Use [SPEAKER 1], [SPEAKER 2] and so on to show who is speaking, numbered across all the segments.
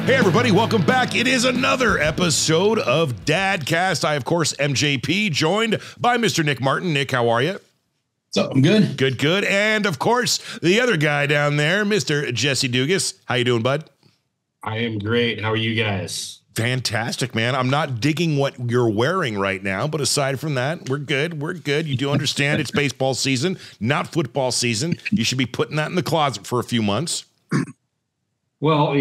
[SPEAKER 1] Hey, everybody, welcome back. It is another episode of Dadcast. I, of course, MJP, joined by Mr. Nick Martin. Nick, how are you?
[SPEAKER 2] So I'm good.
[SPEAKER 1] Good. And, of course, the other guy down there, Mr. Jesse Dugas. How you doing, bud?
[SPEAKER 3] I am great. How are you guys?
[SPEAKER 1] Fantastic, man. I'm not digging what you're wearing right now, but aside from that, we're good. You do understand it's baseball season, not football season. You should be putting that in the closet for a few months.
[SPEAKER 3] Well,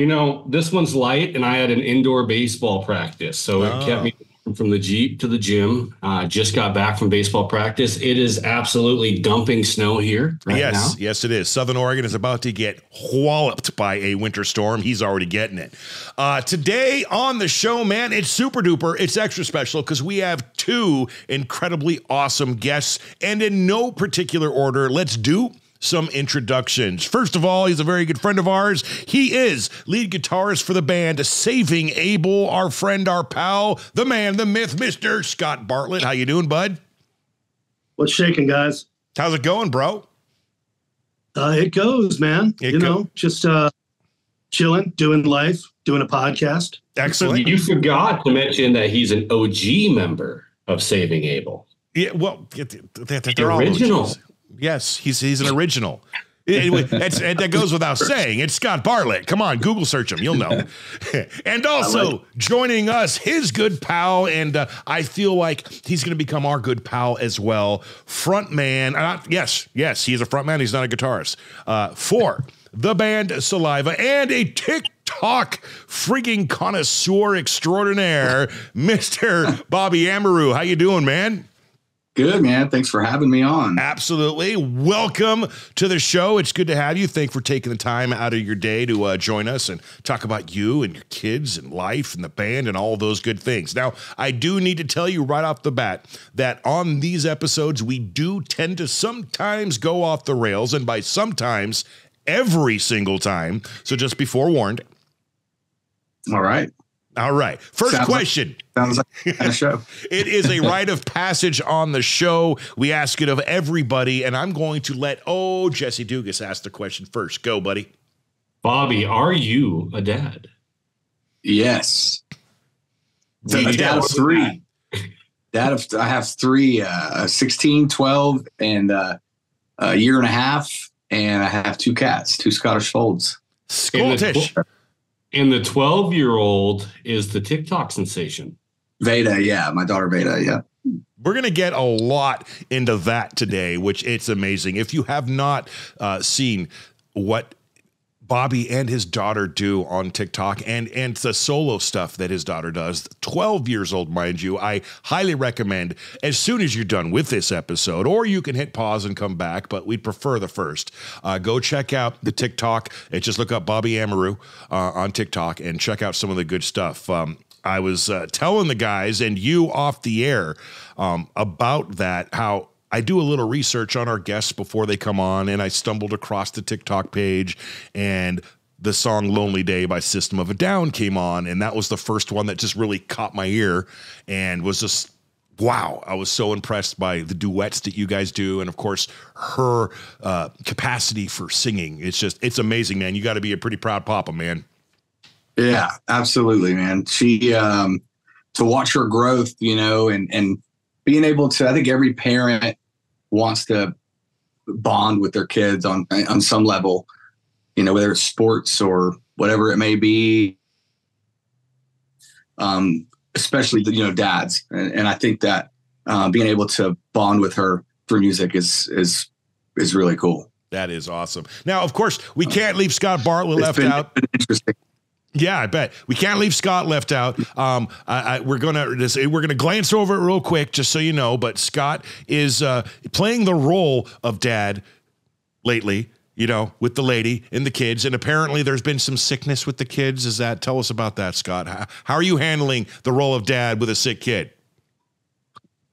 [SPEAKER 3] this one's light, and I had an indoor baseball practice, so it kept me from the Jeep to the gym. Just got back from baseball practice. It is absolutely dumping snow here right now.
[SPEAKER 1] Yes, it is. Southern Oregon is about to get walloped by a winter storm. He's already getting it. Today on the show, man, it's super duper. It's extra special because we have two incredibly awesome guests, and in no particular order, let's do some introductions. First of all, he's a very good friend of ours. He is lead guitarist for the band Saving Abel, our friend, our pal, the man, the myth, Mr. Scott Bartlett. How you doing, bud?
[SPEAKER 4] What's shaking, guys?
[SPEAKER 1] How's it going, bro?
[SPEAKER 4] It goes, man. Just chilling, doing life, doing a podcast.
[SPEAKER 1] Excellent.
[SPEAKER 3] You forgot to mention that he's an OG member of Saving Abel.
[SPEAKER 1] Yeah, well, they're
[SPEAKER 3] all original.
[SPEAKER 1] OGs. Yes, he's an original. And that goes without saying. It's Scott Bartlett. Come on, Google search him. You'll know. And also joining us, his good pal, and I feel like he's going to become our good pal as well. Front man. Yes, he's a front man. He's not a guitarist. For the band Saliva and a TikTok freaking connoisseur extraordinaire, Mr. Bobby Amaru. How you doing, man?
[SPEAKER 2] Good, man. Thanks for having me on.
[SPEAKER 1] Absolutely. Welcome to the show. It's good to have you. Thanks for taking the time out of your day to join us and talk about you and your kids and life and the band and all those good things. Now, I do need to tell you right off the bat that on these episodes, we do tend to sometimes go off the rails, and by sometimes, every single time. So just be forewarned.
[SPEAKER 2] All right.
[SPEAKER 1] First question.
[SPEAKER 2] Sounds like a show.
[SPEAKER 1] It is a rite of passage on the show. We ask it of everybody, and I'm going to let Jesse Dugas ask the question first. Go, buddy.
[SPEAKER 3] Bobby, are you a dad?
[SPEAKER 2] Yes. Dad of three. I have three, 16, 12, and a year and a half, and I have two cats, two Scottish Folds.
[SPEAKER 1] Scottish.
[SPEAKER 3] And the 12-year-old is the TikTok sensation.
[SPEAKER 2] Veda, yeah. My daughter Veda, yeah.
[SPEAKER 1] We're going to get a lot into that today, which it's amazing. If you have not seen what Bobby and his daughter do on TikTok and the solo stuff that his daughter does, 12 years old, mind you, I highly recommend as soon as you're done with this episode, or you can hit pause and come back, but we'd prefer the first. Go check out the TikTok. Just look up Bobby Amaru on TikTok and check out some of the good stuff. I was telling the guys and you off the air about that, how I do a little research on our guests before they come on, and I stumbled across the TikTok page, and the song Lonely Day by System of a Down came on, and that was the first one that just really caught my ear and was just, wow. I was so impressed by the duets that you guys do, and of course, her capacity for singing. It's amazing, man. You got to be a pretty proud papa, man.
[SPEAKER 2] Yeah, absolutely, man. She, to watch her growth, and being able to, I think every parent wants to bond with their kids on some level, whether it's sports or whatever it may be, especially dads. And I think that being able to bond with her through music is really cool.
[SPEAKER 1] That is awesome. Now, of course, we can't leave Scott Bartlett left out.
[SPEAKER 2] Interesting.
[SPEAKER 1] Yeah, I bet we can't leave Scott left out. We're gonna glance over it real quick, just so you know. But Scott is playing the role of dad lately, with the lady and the kids, and apparently there's been some sickness with the kids. Tell us about that, Scott? How are you handling the role of dad with a sick kid?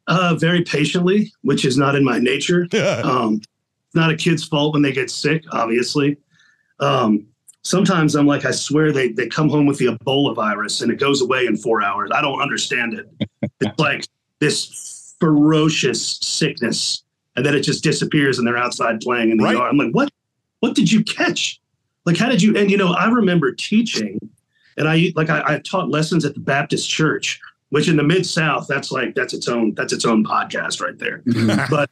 [SPEAKER 4] Very patiently, which is not in my nature. It's not a kid's fault when they get sick, obviously. Sometimes I'm like, I swear they come home with the Ebola virus and it goes away in 4 hours. I don't understand it. It's like this ferocious sickness, and then it just disappears and they're outside playing in the yard. I'm like, what did you catch? Like, how did you? And, I remember teaching And I taught lessons at the Baptist church, which in the Mid-South, that's its own podcast right there. But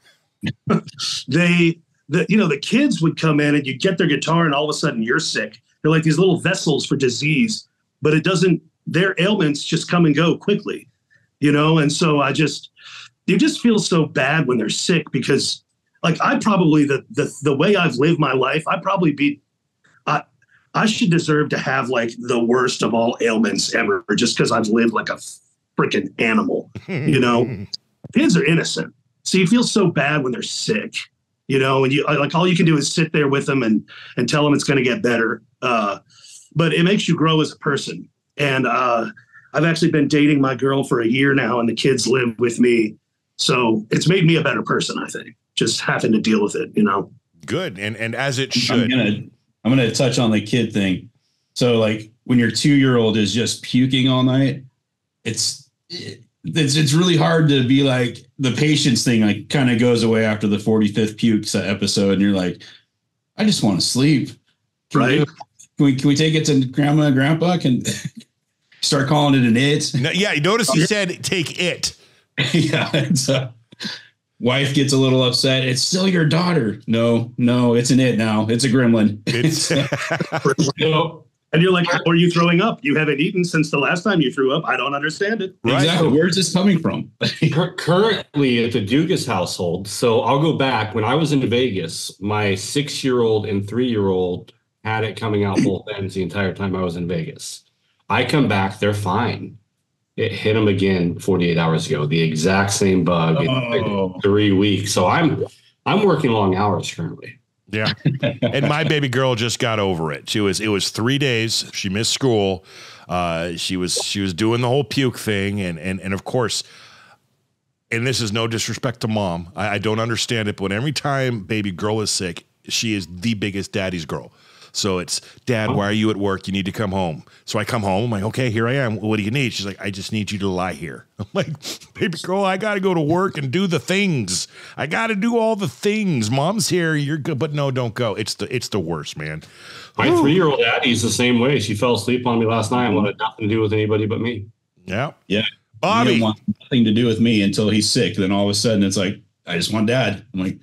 [SPEAKER 4] the kids would come in and you get their guitar and all of a sudden you're sick. They're like these little vessels for disease, but their ailments just come and go quickly, And so you just feel so bad when they're sick because like I probably, the way I've lived my life, I should deserve to have like the worst of all ailments ever just because I've lived like a freaking animal, Kids are innocent. So you feel so bad when they're sick, and you like all you can do is sit there with them and tell them it's going to get better. But it makes you grow as a person. And I've actually been dating my girl for a year now and the kids live with me. So it's made me a better person, I think, just having to deal with it,
[SPEAKER 1] Good. And as it should.
[SPEAKER 5] I'm going to touch on the kid thing. So like when your 2-year-old is just puking all night, it's really hard to be like the patience thing, like kind of goes away after the 45th puke episode. And you're like, I just want to sleep. Can we take it to grandma and grandpa? Can start calling it an it?
[SPEAKER 1] No, yeah. You notice he said, take it.
[SPEAKER 5] Yeah. It's wife gets a little upset. It's still your daughter. No, it's an it now. It's a gremlin.
[SPEAKER 4] And you're like, how are you throwing up? You haven't eaten since the last time you threw up. I don't understand it.
[SPEAKER 5] Right. Exactly. Where's this coming from?
[SPEAKER 3] Currently at the Dugas household. So I'll go back. When I was in Vegas, my 6-year-old and 3-year-old had it coming out both ends the entire time I was in Vegas. I come back, they're fine. It hit them again 48 hours ago. The exact same bug in 3 weeks. So I'm working long hours currently.
[SPEAKER 1] Yeah. And my baby girl just got over it. It was 3 days. She missed school. She was doing the whole puke thing. And of course, and this is no disrespect to mom. I don't understand it, but every time baby girl is sick, she is the biggest daddy's girl. So it's, Dad, why are you at work? You need to come home. So I come home. I'm like, okay, here I am. What do you need? She's like, I just need you to lie here. I'm like, baby girl, I got to go to work and do the things. I got to do all the things. Mom's here. You're good. But no, don't go. It's the worst, man.
[SPEAKER 3] My 3-year-old Addie's the same way. She fell asleep on me last night and wanted nothing to do with anybody but me.
[SPEAKER 1] Yeah.
[SPEAKER 5] Yeah.
[SPEAKER 1] Bobby.
[SPEAKER 5] He didn't want nothing to do with me until he's sick. Then all of a sudden it's like, I just want Dad. I'm like,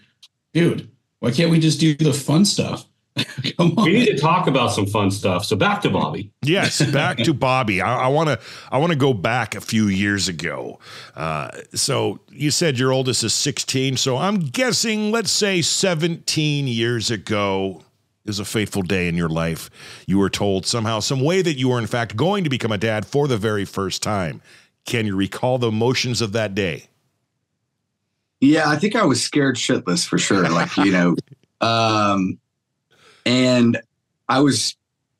[SPEAKER 5] dude, why can't we just do the fun stuff? Come on.
[SPEAKER 3] We need to talk about some fun stuff. So back to Bobby.
[SPEAKER 1] Yes, back to Bobby. I want to go back a few years ago. So you said your oldest is 16. So I'm guessing, let's say 17 years ago is a fateful day in your life. You were told somehow, some way that you were in fact going to become a dad for the very first time. Can you recall the emotions of that day?
[SPEAKER 2] Yeah, I think I was scared shitless for sure. Like, and I was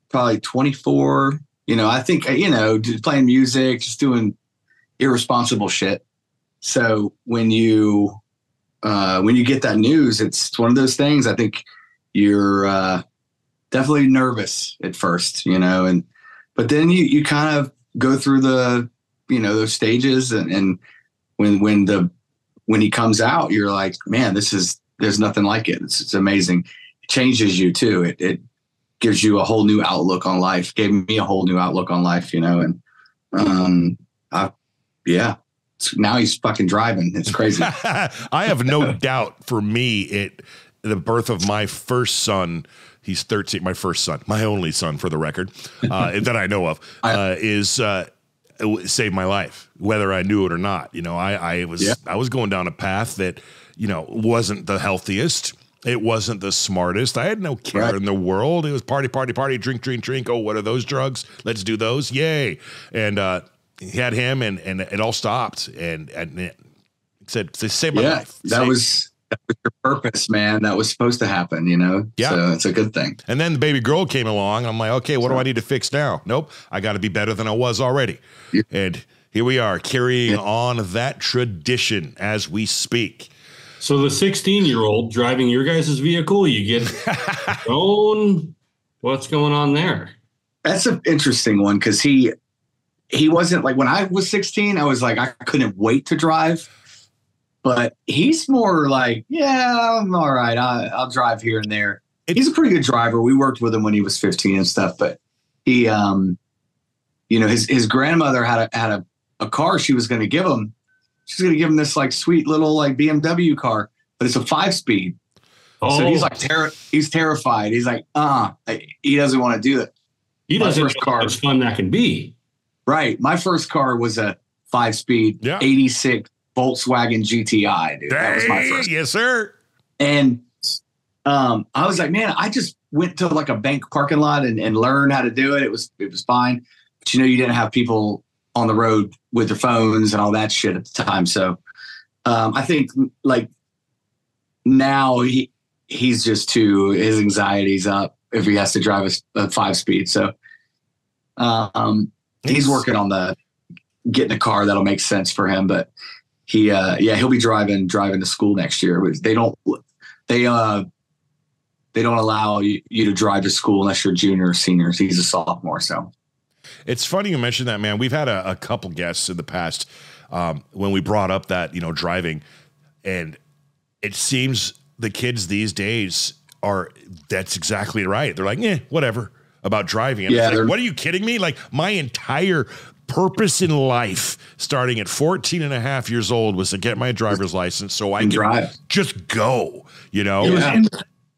[SPEAKER 2] probably 24, I think, just playing music, just doing irresponsible shit. So when you get that news, it's one of those things. I think you're definitely nervous at first, but then you kind of go through the, those stages. And when he comes out, you're like, man, there's nothing like it. It's amazing. It changes you too. It gives you a whole new outlook on life. Gave me a whole new outlook on life, and now he's fucking driving. It's crazy.
[SPEAKER 1] I have no doubt for me, the birth of my first son, he's 13, my first son, my only son for the record, that I know of, saved my life, whether I knew it or not. I was going down a path that, wasn't the healthiest. It wasn't the smartest. I had no care in the world. It was party, drink. Oh, what are those drugs? Let's do those. Yay. And he had him and it all stopped. And it said, save my life.
[SPEAKER 2] That was your purpose, man. That was supposed to happen, Yeah. So it's a good thing.
[SPEAKER 1] And then the baby girl came along. I'm like, okay, what do I need to fix now? Nope. I got to be better than I was already. Yeah. And here we are carrying on that tradition as we speak.
[SPEAKER 3] So the 16-year-old driving your guys' vehicle, you get own. What's going on there?
[SPEAKER 2] That's an interesting one because he wasn't like when I was 16. I was like I couldn't wait to drive, but he's more like, yeah, I'm all right. I'll drive here and there. He's a pretty good driver. We worked with him when he was 15 and stuff, but he you know, his grandmother had a car she was going to give him. She's going to give him this like sweet little like BMW car, but it's a 5-speed. Oh. So he's like, he's terrified. He's like, he doesn't want to do it.
[SPEAKER 3] He doesn't know how much fun that can be.
[SPEAKER 2] Right. My first car was a 5-speed 86 Volkswagen GTI, dude. That was my first.
[SPEAKER 1] Yes, sir.
[SPEAKER 2] And I was like, man, I just went to like a bank parking lot and learned how to do it. It was fine. But, you know, you didn't have people on the road with their phones and all that shit at the time. So I think like now he's just his anxiety's up if he has to drive a 5-speed. So he's working on getting a car that'll make sense for him. But he'll be driving to school next year. They don't allow you to drive to school unless you're a junior or senior. He's a sophomore. So
[SPEAKER 1] it's funny you mentioned that, man. We've had a couple guests in the past when we brought up that, you know, driving, and it seems the kids these days that's exactly right. They're like, whatever about driving. And it's like, what are you kidding me? Like my entire purpose in life starting at 14 and a half years old was to get my driver's license so I can drive. Just go, you know?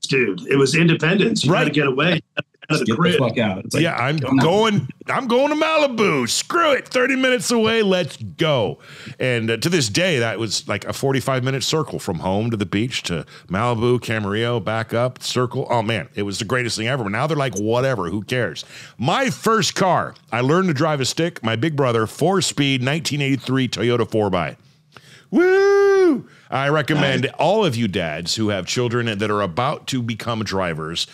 [SPEAKER 4] Dude, it was independence. You had to get away.
[SPEAKER 5] Get the fuck out. It's like,
[SPEAKER 1] I'm going to Malibu. Screw it. 30 minutes away. Let's go. And to this day, that was like a 45-minute circle from home to the beach to Malibu, Camarillo, back up, circle. Oh, man, it was the greatest thing ever. But now they're like, whatever, who cares? My first car, I learned to drive a stick. My big brother, 4-speed, 1983 Toyota 4x. Woo! I recommend all of you dads who have children that are about to become drivers,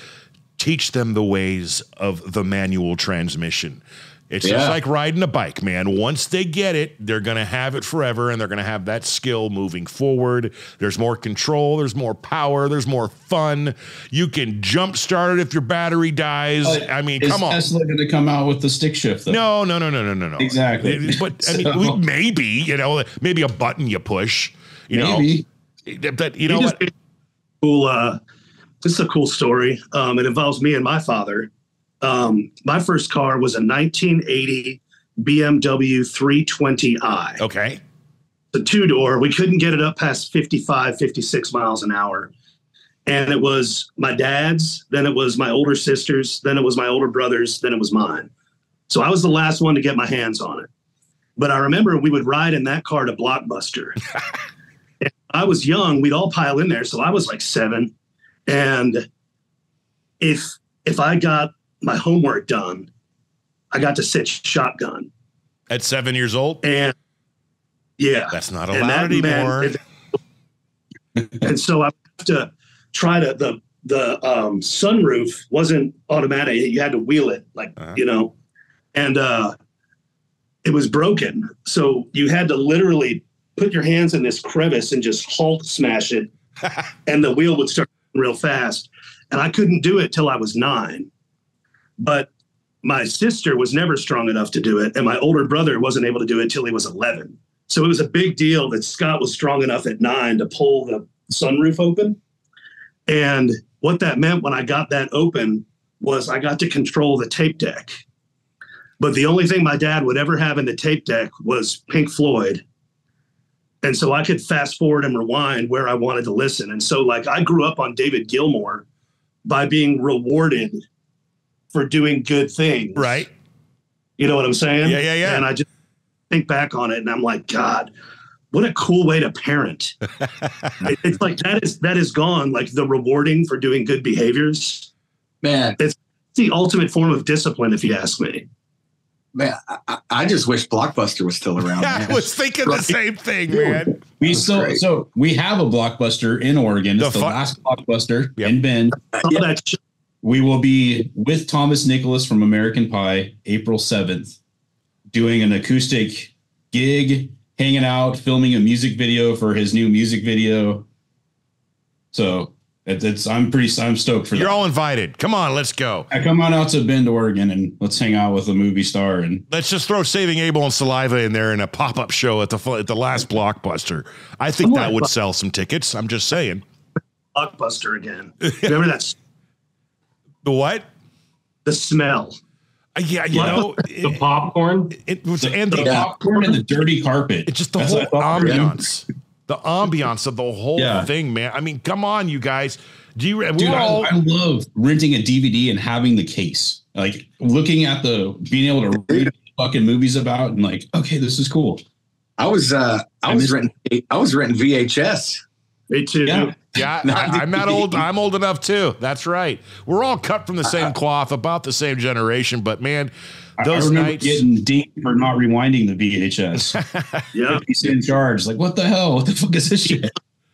[SPEAKER 1] teach them the ways of the manual transmission. It's just like riding a bike, man. Once they get it, they're going to have it forever, and they're going to have that skill moving forward. There's more control. There's more power. There's more fun. You can jump start it if your battery dies. I mean, come on.
[SPEAKER 5] Is Tesla going to come out with the stick shift, though?
[SPEAKER 1] No.
[SPEAKER 5] Exactly.
[SPEAKER 1] But, I mean, maybe, you know, maybe a button you push, you know. But, you know what?
[SPEAKER 4] Cool, this is a cool story. It involves me and my father. My first car was a 1980 BMW 320i.
[SPEAKER 1] Okay.
[SPEAKER 4] The 2-door. We couldn't get it up past 55, 56 miles an hour. And it was my dad's, then it was my older sister's, then it was my older brother's, then it was mine. So I was the last one to get my hands on it. But I remember we would ride in that car to Blockbuster. I was young. We'd all pile in there. So I was like 7. And if I got my homework done, I got to sit shotgun.
[SPEAKER 1] At 7 years old?
[SPEAKER 4] And yeah.
[SPEAKER 1] That's not allowed anymore.
[SPEAKER 4] And so I have to try to, the sunroof wasn't automatic. You had to wheel it, like, you know, and it was broken. So you had to literally put your hands in this crevice and just Hulk smash it. And the wheel would start real fast. And I couldn't do it till I was 9. But my sister was never strong enough to do it. And my older brother wasn't able to do it till he was 11. So it was a big deal that Scott was strong enough at 9 to pull the sunroof open. And what that meant when I got that open was I got to control the tape deck. But the only thing my dad would ever have in the tape deck was Pink Floyd. And so I could fast forward and rewind where I wanted to listen. And so like I grew up on David Gilmour by being rewarded for doing good things.
[SPEAKER 1] Right.
[SPEAKER 4] You know what I'm saying?
[SPEAKER 1] Yeah.
[SPEAKER 4] And I just think back on it and I'm like, God, what a cool way to parent. It's like that is gone. Like the rewarding for doing good behaviors.
[SPEAKER 2] Man,
[SPEAKER 4] it's the ultimate form of discipline, if you ask me.
[SPEAKER 2] Man, I just wish Blockbuster was still around.
[SPEAKER 1] Yeah, I was thinking the same thing, man.
[SPEAKER 5] So we have a Blockbuster in Oregon. It's the last Blockbuster in Bend. We will be with Thomas Nicholas from American Pie April 7th, doing an acoustic gig, hanging out, filming a music video for his new music video. So I'm stoked for that.
[SPEAKER 1] You're all invited. Come on, let's go.
[SPEAKER 5] Come on out to Bend, Oregon, and let's hang out with a movie star. And
[SPEAKER 1] let's just throw Saving Abel and Saliva in there in a pop-up show at the last Blockbuster. I think that would sell some tickets. I'm just saying.
[SPEAKER 4] Blockbuster again. Remember that?
[SPEAKER 1] The what?
[SPEAKER 4] The smell.
[SPEAKER 1] Yeah, you know,
[SPEAKER 3] the popcorn.
[SPEAKER 1] It was
[SPEAKER 5] The popcorn and the dirty carpet.
[SPEAKER 1] It's just the whole ambiance. The ambiance of the whole thing, man. I mean, come on, you guys. Dude,
[SPEAKER 5] I love renting a DVD and having the case. Like looking at being able to read fucking movies about and like, okay, this is cool.
[SPEAKER 2] I was renting VHS.
[SPEAKER 4] Me too.
[SPEAKER 1] Yeah, I'm not old. I'm old enough too. That's right. We're all cut from the same cloth, about the same generation. But man, those
[SPEAKER 5] I remember
[SPEAKER 1] nights
[SPEAKER 5] getting dinged for not rewinding the VHS.
[SPEAKER 4] Yeah,
[SPEAKER 5] he's in charge. Like, what the hell? What the fuck is this shit?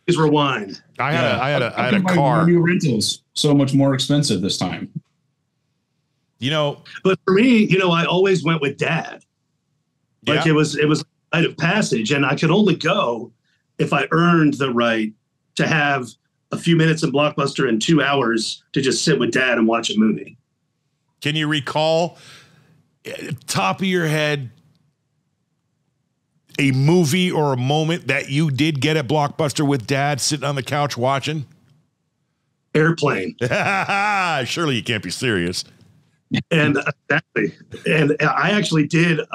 [SPEAKER 4] Please rewind.
[SPEAKER 1] I had a car.
[SPEAKER 5] New rentals so much more expensive this time.
[SPEAKER 1] You know,
[SPEAKER 4] but for me, you know, I always went with Dad. Like it was a rite of passage, and I could only go if I earned the right to have a few minutes in Blockbuster and 2 hours to just sit with Dad and watch a movie.
[SPEAKER 1] Can you recall, top of your head, a movie or a moment that you did get at Blockbuster with Dad sitting on the couch watching?
[SPEAKER 4] Airplane.
[SPEAKER 1] Surely you can't be serious.
[SPEAKER 4] And exactly. And I actually did, it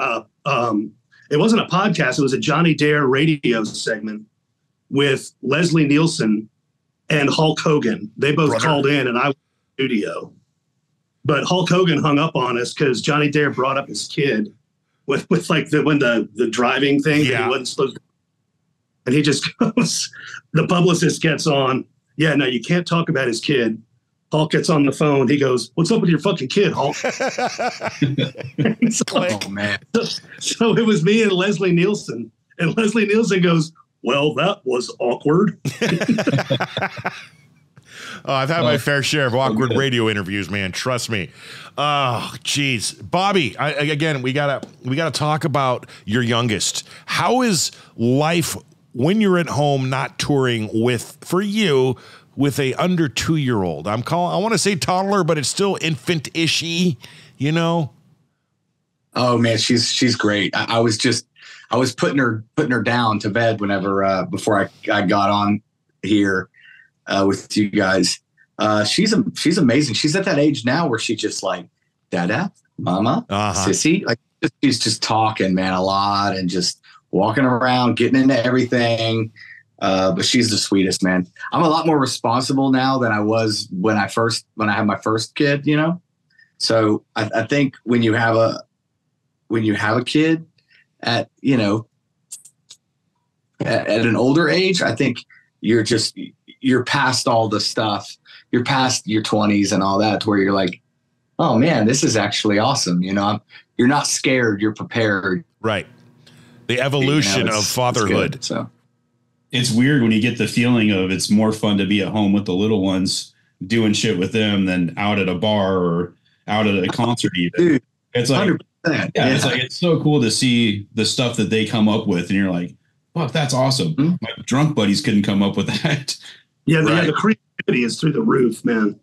[SPEAKER 4] wasn't a podcast. It was a Johnny Dare radio segment with Leslie Nielsen and Hulk Hogan. They both called in and I was in the studio. But Hulk Hogan hung up on us because Johnny Dare brought up his kid with like the driving thing that he wasn't supposed to. And he just goes, the publicist gets on. Yeah, no, you can't talk about his kid. Hulk gets on the phone. He goes, "What's up with your fucking kid, Hulk?"
[SPEAKER 2] Oh, man.
[SPEAKER 4] So it was me and Leslie Nielsen. And Leslie Nielsen goes, "Well, that was awkward."
[SPEAKER 1] I've had my fair share of awkward radio interviews, man. Trust me. Oh, geez, Bobby. Again, we gotta talk about your youngest. How is life when you're at home, not touring for you with a under 2-year-old? I want to say toddler, but it's still infant-ishy. You know.
[SPEAKER 2] Oh man, she's great. I was putting her down to bed whenever before I got on here with you guys. She's amazing. She's at that age now where she's just like, Dada, Mama, Sissy. Like she's just talking, man, a lot and just walking around, getting into everything. But she's the sweetest, man. I'm a lot more responsible now than I was when I had my first kid, you know? So I think when you have a kid at, you know, at an older age, I think you're past all the stuff. You're past your 20s and all that, to where you're like, oh man, this is actually awesome. You know, you're not scared. You're prepared.
[SPEAKER 1] Right. The evolution of fatherhood.
[SPEAKER 2] Good, so
[SPEAKER 5] it's weird when you get the feeling of it's more fun to be at home with the little ones doing shit with them than out at a bar or out at a concert even.
[SPEAKER 2] Dude,
[SPEAKER 5] it's like,
[SPEAKER 2] 100%.
[SPEAKER 5] It's like, it's so cool to see the stuff that they come up with. And you're like, fuck, that's awesome. Mm-hmm. My drunk buddies couldn't come up with that.
[SPEAKER 4] Yeah, the creativity is through the roof, man.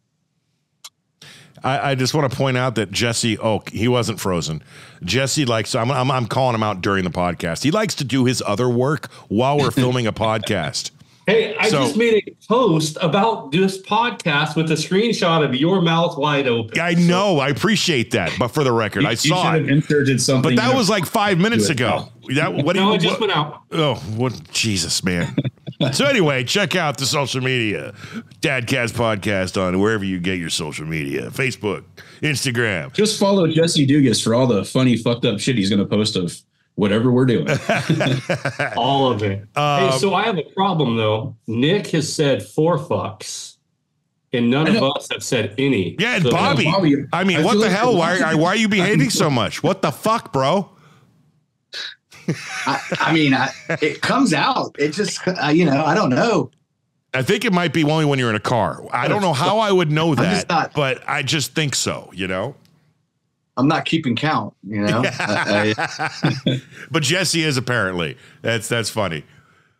[SPEAKER 1] I just want to point out that Jesse, he wasn't frozen. Jesse likes, I'm calling him out during the podcast. He likes to do his other work while we're filming a podcast.
[SPEAKER 3] Hey, I just made a post about this podcast with a screenshot of your mouth wide open.
[SPEAKER 1] I know. I appreciate that. But for the record, I saw it.
[SPEAKER 5] Inserted something,
[SPEAKER 1] but that was like 5 minutes ago.
[SPEAKER 3] It just went out.
[SPEAKER 1] Oh, what? Jesus, man. So anyway, check out the social media. Dadcast Podcast on wherever you get your social media. Facebook, Instagram.
[SPEAKER 5] Just follow Jesse Dugas for all the funny, fucked up shit he's going to post of whatever we're doing.
[SPEAKER 3] All of it. Hey, so I have a problem, though. Nick has said 4 fucks, and none of us have said any.
[SPEAKER 1] Yeah, and so, Bobby. I mean, what the hell? Why are you behaving so much? What the fuck, bro?
[SPEAKER 2] I mean, it comes out. It just, I don't know.
[SPEAKER 1] I think it might be only when you're in a car. I don't know how I would know that, but I just think so, you know?
[SPEAKER 2] I'm not keeping count, you know?
[SPEAKER 1] But Jesse is apparently. That's funny.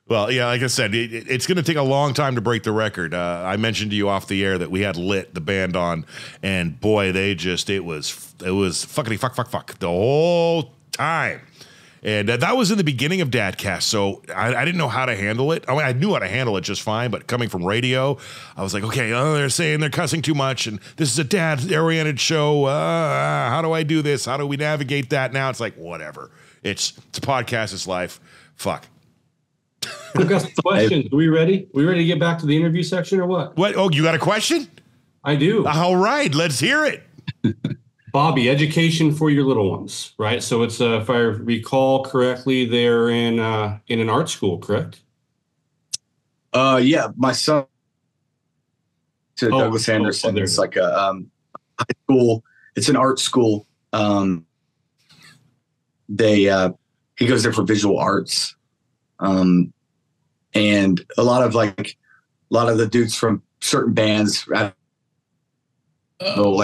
[SPEAKER 1] Well, yeah, like I said, it's going to take a long time to break the record. I mentioned to you off the air that we had Lit, the band, on, and boy, it was fuckity fuck the whole time. And that was in the beginning of Dadcast, so I didn't know how to handle it. I mean, I knew how to handle it just fine, but coming from radio, I was like, okay, they're saying they're cussing too much, and this is a dad-oriented show. How do I do this? How do we navigate that? Now it's like, whatever. It's a podcast. It's life. Fuck.
[SPEAKER 3] I've got some questions. Are we ready? We ready to get back to the interview section or what?
[SPEAKER 1] What? Oh, you got a question?
[SPEAKER 3] I do.
[SPEAKER 1] All right, let's hear it.
[SPEAKER 3] Bobby, education for your little ones, right? So it's, if I recall correctly, they're in an art school, correct?
[SPEAKER 2] Yeah, my son to Douglas Anderson. It's like a high school. It's an art school. He goes there for visual arts, and a lot of the dudes from certain bands, like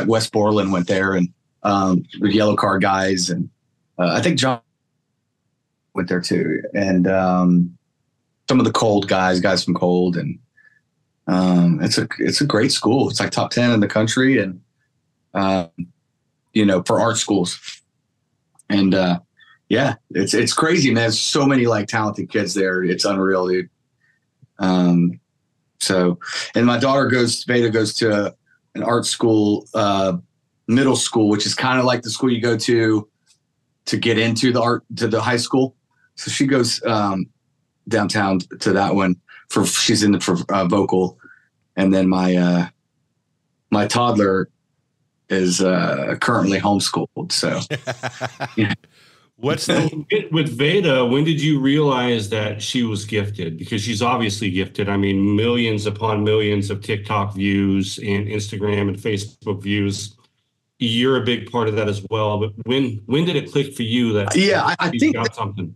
[SPEAKER 2] West Borland went there, and the Yellow Card guys, and I think John went there too, and some of the Cold guys from Cold, and it's a great school. It's like top 10 in the country, and for art schools, and yeah, it's crazy, man. There's so many like talented kids there. It's unreal, dude. So, and my daughter Veda goes to an art school, middle school, which is kind of like the school you go to get into the high school. So she goes downtown to that one she's in for vocal, and then my toddler is currently homeschooled. So yeah.
[SPEAKER 1] What's the
[SPEAKER 3] with Veda? When did you realize that she was gifted? Because she's obviously gifted. I mean, millions upon millions of TikTok views and Instagram and Facebook views. You're a big part of that as well. But when did it click for you that
[SPEAKER 2] I think
[SPEAKER 3] got something?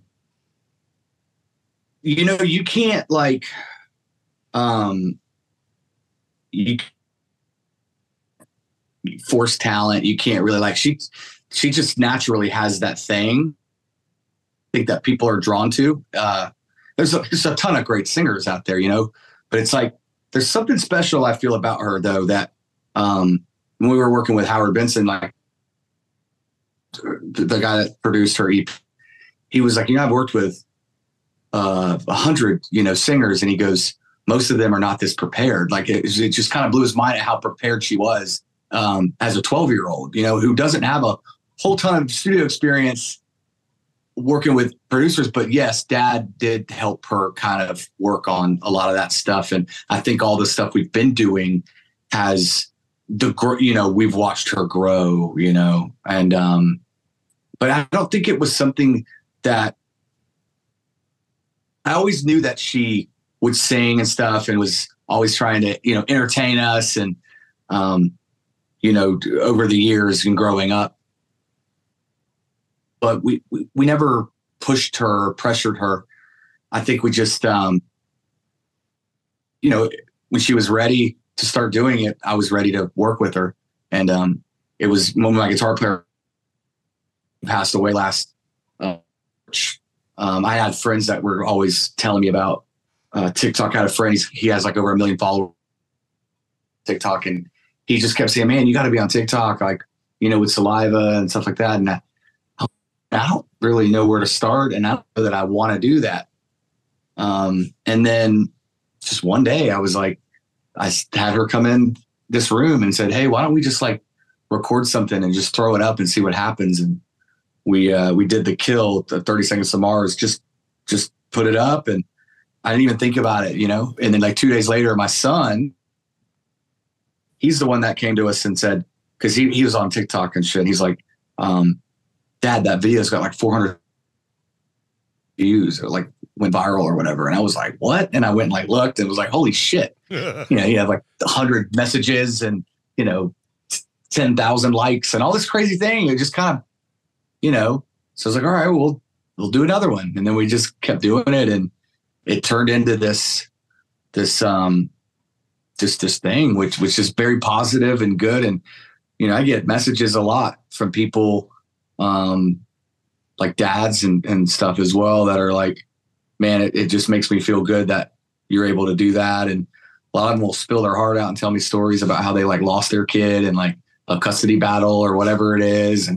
[SPEAKER 2] You can't you force talent. You can't really she just naturally has that thing, I think, that people are drawn to. There's a ton of great singers out there, but it's like there's something special I feel about her, though, that when we were working with Howard Benson, like the guy that produced her EP, he was like, I've worked with 100, singers, and he goes, most of them are not this prepared. Like it just kind of blew his mind at how prepared she was as a 12-year-old, who doesn't have a whole ton of studio experience working with producers. But yes, Dad did help her kind of work on a lot of that stuff. And I think all the stuff we've been doing has we've watched her grow, and but I don't think it was something that I always knew that she would sing and stuff and was always trying to, entertain us. And, over the years and growing up, but we never pushed her or pressured her. I think we just, when she was ready to start doing it, I was ready to work with her. And it was when my guitar player passed away last March. I had friends that were always telling me about TikTok. I had a friend, he has like over 1 million followers on TikTok, and he just kept saying, man, you got to be on TikTok, with Saliva and stuff like that. And I don't really know where to start, and I don't know that I want to do that. And then just one day I had her come in this room and said, hey, why don't we just record something and just throw it up and see what happens? And we did the 30 Seconds to Mars, just put it up, and I didn't even think about it, And then 2 days later, my son, he's the one that came to us and said, because he was on TikTok and shit. He's like, Dad, that video's got 400 views, or went viral or whatever. And I was like, what? And I went and looked, and was like, holy shit. He had 100 messages and, 10,000 likes and all this crazy thing. It just kind of, so I was like, all right, we'll do another one. And then we just kept doing it, and it turned into this thing, which is very positive and good. And, I get messages a lot from people, like dads and stuff as well, that are like, man, it just makes me feel good that you're able to do that. And a lot of them will spill their heart out and tell me stories about how they lost their kid in a custody battle or whatever it is.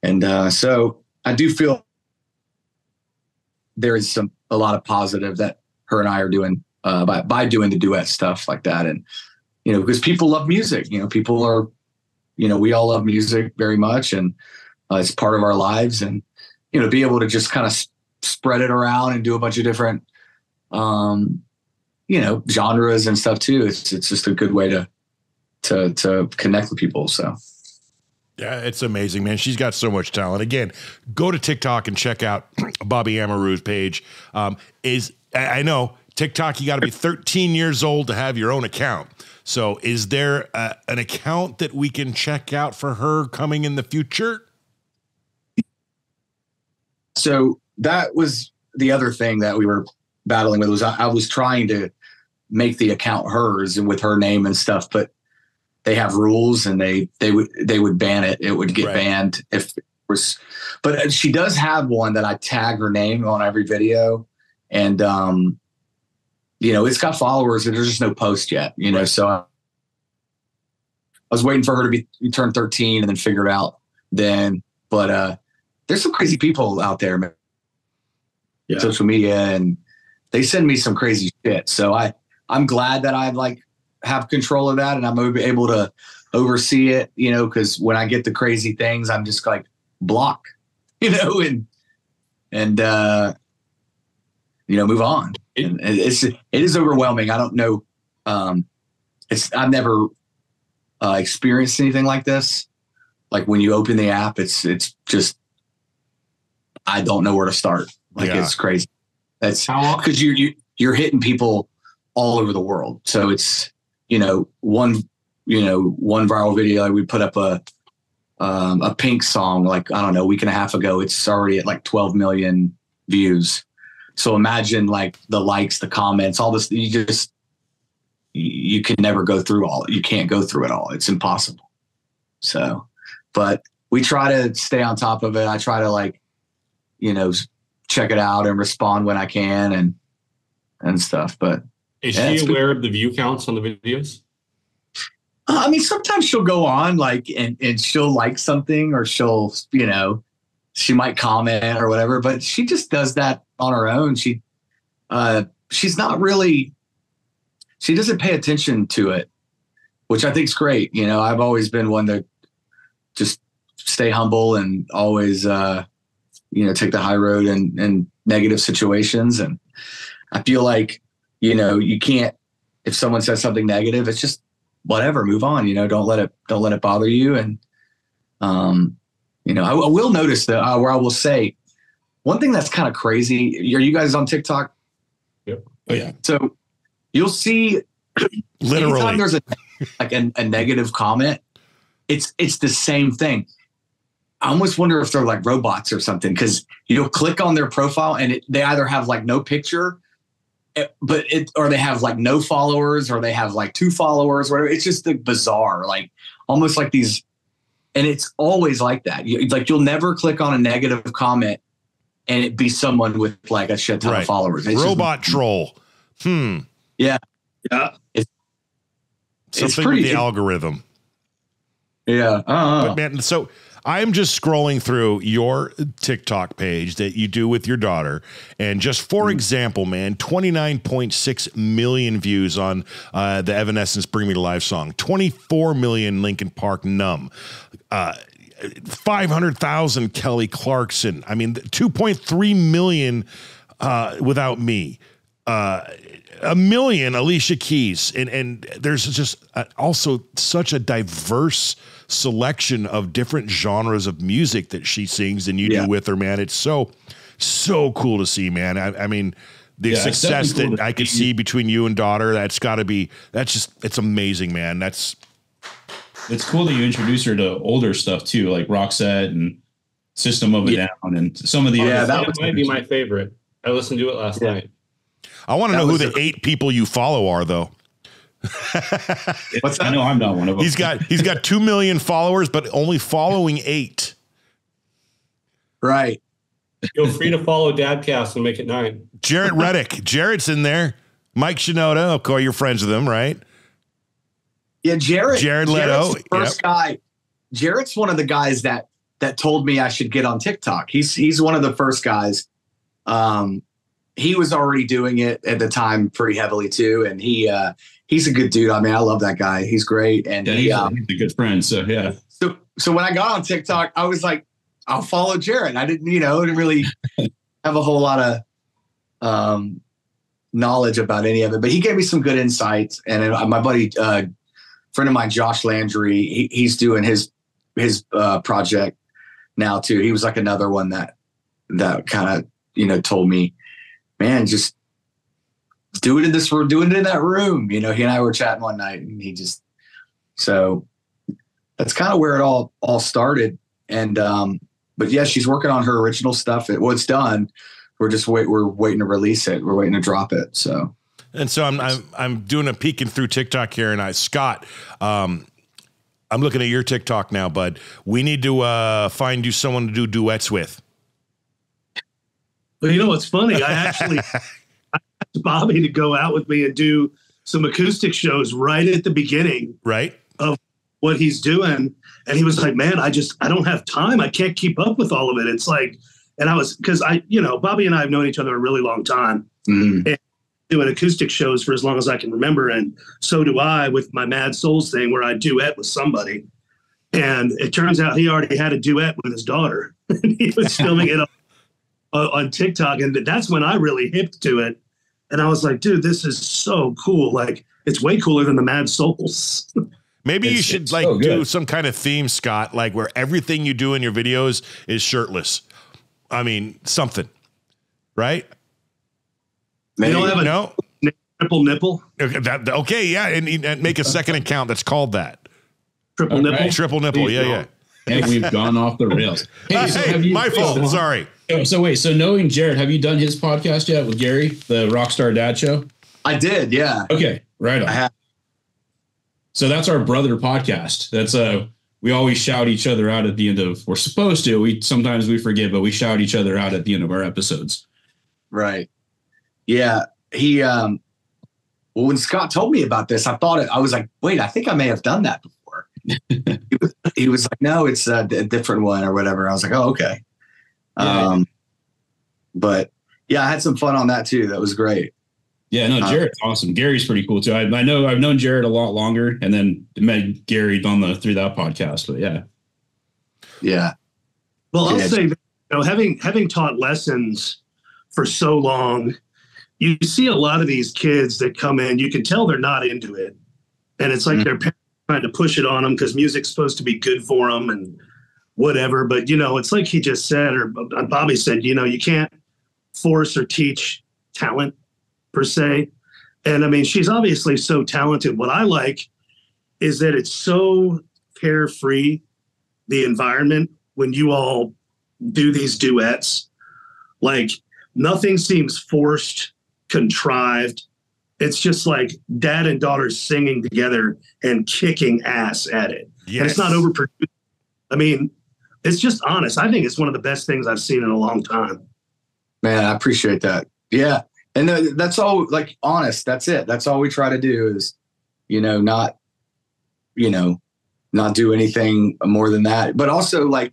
[SPEAKER 2] And so I do feel there is a lot of positive that her and I are doing by doing the duet stuff like that. And, because people love music, people are, we all love music very much, and it's part of our lives. And, be able to just kind of spread it around and do a bunch of different, genres and stuff too. It's just a good way to connect with people. So.
[SPEAKER 1] Yeah, it's amazing, man. She's got so much talent. Again, go to TikTok and check out Bobby Amaru's page. I know TikTok, you got to be 13 years old to have your own account. So is there an account that we can check out for her coming in the future?
[SPEAKER 2] So that was the other thing that we were battling with, was I was trying to make the account hers and with her name and stuff, but they have rules, and they would ban it. It would get banned if it was, but she does have one that I tag her name on every video. And, it's got followers, and there's just no post yet, so I was waiting for her to be turn 13 and then figure it out then. But, there's some crazy people out there, man. Yeah. Social media, and they send me some crazy shit. So I'm glad that I have control of that, and I'm able to oversee it, because when I get the crazy things, I'm just block, and move on. And it is overwhelming. I don't know. I've never experienced anything like this. Like when you open the app, it's just, I don't know where to start. It's crazy. That's because you're hitting people all over the world. So it's, one viral video, we put up a Pink song, I don't know, a week and a half ago. It's already at 12 million views. So imagine the likes, the comments, all this. You can never go through all. You can't go through it all. It's impossible. So, but we try to stay on top of it. I try to check it out and respond when I can and stuff. But
[SPEAKER 3] is she aware of the view counts on the videos?
[SPEAKER 2] Sometimes she'll go on and she'll like something, or she'll, she might comment or whatever, but she just does that on her own. She's not really, she doesn't pay attention to it, which I think is great. I've always been one to just stay humble and always, take the high road in negative situations. And I feel you can't, if someone says something negative, it's just whatever, move on, don't let it bother you. And, I will notice that where I will say one thing that's kind of crazy. Are you guys on TikTok?
[SPEAKER 3] Yep.
[SPEAKER 5] Oh yeah.
[SPEAKER 2] So you'll see
[SPEAKER 1] literally
[SPEAKER 2] anytime there's a negative comment, it's the same thing. I almost wonder if they're like robots or something, because you'll click on their profile and they either have no picture, or they have no followers, or they have 2 followers, whatever. It's just bizarre, almost like these, and it's always like that. You'll never click on a negative comment and it be someone with a shit ton of followers. It's
[SPEAKER 1] robot troll.
[SPEAKER 2] Yeah. Yeah. It's
[SPEAKER 1] something with the algorithm.
[SPEAKER 2] Yeah.
[SPEAKER 1] But man, so I'm just scrolling through your TikTok page that you do with your daughter. And just for example, man, 29.6 million views on the Evanescence Bring Me to Life song, 24 million Linkin Park Numb, 500,000 Kelly Clarkson. 2.3 million Without Me. 1 million Alicia Keys. And there's just also such a diverse selection of different genres of music that she sings and you do with her, man. It's so cool to see, man. The success that I could see between you and daughter, it's amazing, man.
[SPEAKER 5] It's cool that you introduce her to older stuff too, like Roxette and System of a Down and some of the other.
[SPEAKER 3] That might be my favorite. I listened to it last night.
[SPEAKER 1] I want to know who the 8 people you follow are, though.
[SPEAKER 5] I know I'm not one of them.
[SPEAKER 1] He's got 2 million followers, but only following 8.
[SPEAKER 2] Right.
[SPEAKER 3] Feel free to follow Dadcast and make it 9.
[SPEAKER 1] Jarrett Reddick. Jarrett's in there. Mike Shinoda. Of course, you're friends with him, right?
[SPEAKER 2] Yeah, Jared
[SPEAKER 1] Leto.
[SPEAKER 2] Jarrett's the first guy. Jarrett's one of the guys that told me I should get on TikTok. He's one of the first guys. he was already doing it at the time pretty heavily too. And he's a good dude. I mean, I love that guy. He's great. And
[SPEAKER 5] he's a good friend. So, yeah.
[SPEAKER 2] So when I got on TikTok, I was like, I'll follow Jared. I didn't really have a whole lot of knowledge about any of it, but he gave me some good insights. And my buddy, friend of mine, Josh Landry, he's doing his project now too. He was like another one that kind of, told me, man, just doing it in that room. He and I were chatting one night, and so that's kind of where it all started. And but yeah, she's working on her original stuff. It's done. We're waiting to release it. We're waiting to drop it. So.
[SPEAKER 1] And so I'm doing a peeking through TikTok here, and Scott, I'm looking at your TikTok now, bud. We need to find you someone to do duets with.
[SPEAKER 4] Well, what's funny? I actually asked Bobby to go out with me and do some acoustic shows right at the beginning,
[SPEAKER 1] right,
[SPEAKER 4] of what he's doing, and he was like, "Man, I don't have time. I can't keep up with all of it." It's like, and because Bobby and I have known each other a really long time, and doing acoustic shows for as long as I can remember, and so do I with my Mad Souls thing, where I duet with somebody, and it turns out he already had a duet with his daughter, and he was filming it on TikTok, and that's when I really hipped to it. And I was like, dude, this is so cool. Like, it's way cooler than the Mad Souls.
[SPEAKER 1] Maybe you should do some kind of theme, Scott, like where everything you do in your videos is shirtless. I mean, something, right?
[SPEAKER 4] You don't have a triple nipple?
[SPEAKER 1] Okay, yeah, and make a second account that's called that.
[SPEAKER 4] Triple nipple?
[SPEAKER 1] Triple nipple, yeah.
[SPEAKER 5] And we've gone off the rails.
[SPEAKER 1] My fault. Sorry.
[SPEAKER 5] So knowing Jared, have you done his podcast yet with Gary, the Rockstar Dad Show?
[SPEAKER 2] I did, yeah.
[SPEAKER 5] Okay, right on.
[SPEAKER 2] I have.
[SPEAKER 5] So that's our brother podcast. That's we always shout each other out at the end of. We're supposed to. Sometimes we forget, but we shout each other out at the end of our episodes.
[SPEAKER 2] Right. Yeah. He. Well, when Scott told me about this, I was like, wait, I think I may have done that before. he was like, no, it's a different one or whatever. I was like, oh, okay. But yeah, I had some fun on that too. That was great.
[SPEAKER 5] Yeah, no, Jared's awesome. Gary's pretty cool too. I know I've known Jared a lot longer, and then met Gary through that podcast. But
[SPEAKER 2] yeah.
[SPEAKER 4] Well, I'll say that, having taught lessons for so long, you see a lot of these kids that come in. You can tell they're not into it, and it's like their parents trying to push it on them because music's supposed to be good for them and whatever. But it's like he just said, or Bobby said, you can't force or teach talent per se. And I mean, she's obviously so talented. What I like is that it's so carefree, the environment, when you all do these duets. Like, nothing seems forced, contrived. It's just like dad and daughter singing together and kicking ass at it. Yes. And it's not overproduced. I mean, it's just honest. I think it's one of the best things I've seen in a long time.
[SPEAKER 2] Man, I appreciate that. Yeah. And that's all, like, honest. That's it. That's all we try to do is, not do anything more than that, but also like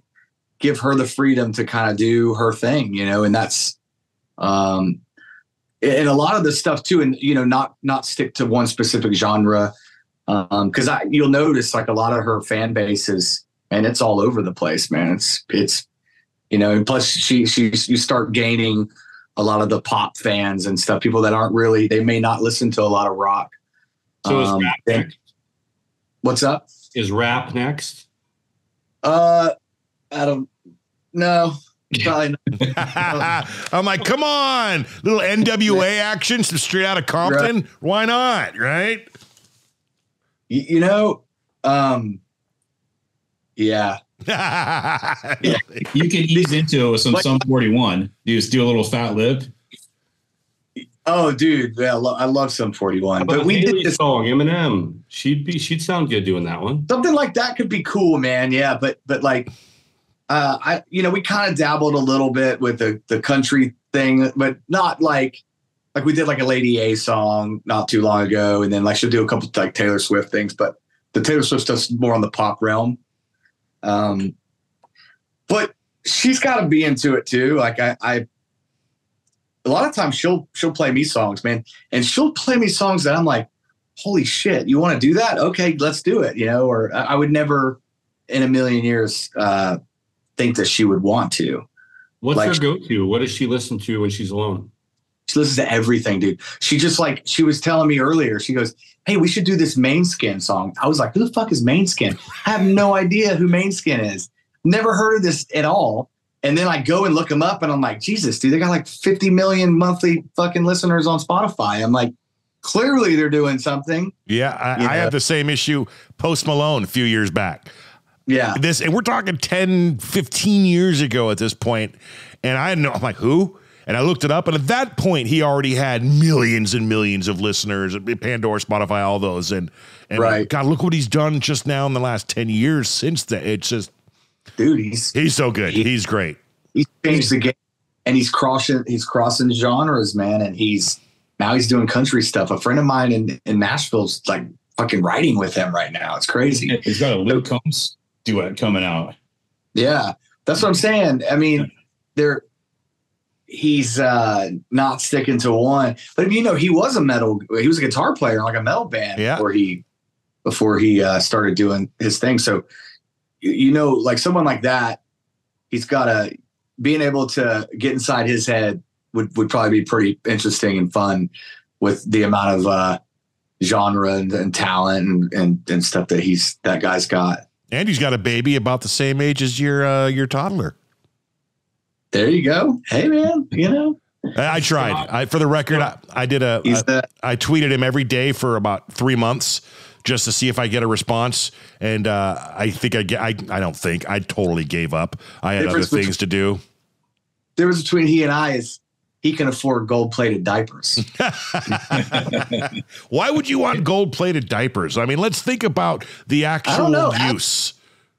[SPEAKER 2] give her the freedom to kind of do her thing, and that's, and a lot of the stuff too, and, not stick to one specific genre. Cause you'll notice like a lot of her fan bases, and it's all over the place, man. It's, and plus you start gaining a lot of the pop fans and stuff, people that they may not listen to a lot of rock.
[SPEAKER 3] So is rap next?
[SPEAKER 2] What's up?
[SPEAKER 3] Is rap next?
[SPEAKER 2] I don't know. Probably
[SPEAKER 1] not. I'm like, come on, little NWA action, some Straight Outta Compton. Right. Why not? Right.
[SPEAKER 2] Yeah.
[SPEAKER 5] You can ease into it with some Sum 41. You just do a little Fat Lip.
[SPEAKER 2] Oh, dude, yeah, I love Sum 41. But we did this
[SPEAKER 3] song, Eminem. She'd sound good doing that one.
[SPEAKER 2] Something like that could be cool, man. Yeah, but like, we kind of dabbled a little bit with the country thing, but not like we did like a Lady A song not too long ago, and then like she'll do a couple like Taylor Swift things, but the Taylor Swift stuff's more on the pop realm. But she's got to be into it too. Like a lot of times she'll play me songs, man. And she'll play me songs that I'm like, holy shit, you want to do that? Okay, let's do it. Or I would never in a million years think that she would want to.
[SPEAKER 3] What's her go-to? What does she listen to when she's alone?
[SPEAKER 2] She listens to everything, dude. She she was telling me earlier, she goes, hey, we should do this Mainskin song. I was like, who the fuck is Mainskin? I have no idea who Mainskin is. Never heard of this at all. And then I go and look them up and I'm like, Jesus, dude, they got like 50 million monthly fucking listeners on Spotify. I'm like, clearly they're doing something.
[SPEAKER 1] Yeah. I had the same issue. Post Malone a few years back.
[SPEAKER 2] Yeah.
[SPEAKER 1] And we're talking 10, 15 years ago at this point. And I'm like, who? And I looked it up, and at that point, he already had millions and millions of listeners, Pandora, Spotify, all those. And
[SPEAKER 2] right.
[SPEAKER 1] God, look what he's done just now in the last 10 years since that. It's just,
[SPEAKER 2] dude, he's
[SPEAKER 1] so good. He's great.
[SPEAKER 2] He's changed the game, and he's crossing genres, man. And now he's doing country stuff. A friend of mine in Nashville's like fucking writing with him right now. It's crazy.
[SPEAKER 5] He's got a Luke Combs duet coming out.
[SPEAKER 2] Yeah, that's what I'm saying. I mean, he's not sticking to one, but he was a guitar player in like a metal band before he started doing his thing. So, like someone like that, he's got being able to get inside his head would probably be pretty interesting and fun with the amount of genre and talent and stuff that guy's got.
[SPEAKER 1] And he's got a baby about the same age as your toddler.
[SPEAKER 2] There you go. Hey, man,
[SPEAKER 1] I tried. For the record, I did I tweeted him every day for about 3 months just to see if I get a response. And I totally gave up. I had other things to do.
[SPEAKER 2] The difference between he and I is he can afford gold-plated diapers.
[SPEAKER 1] Why would you want gold-plated diapers? I mean, let's think about the actual use.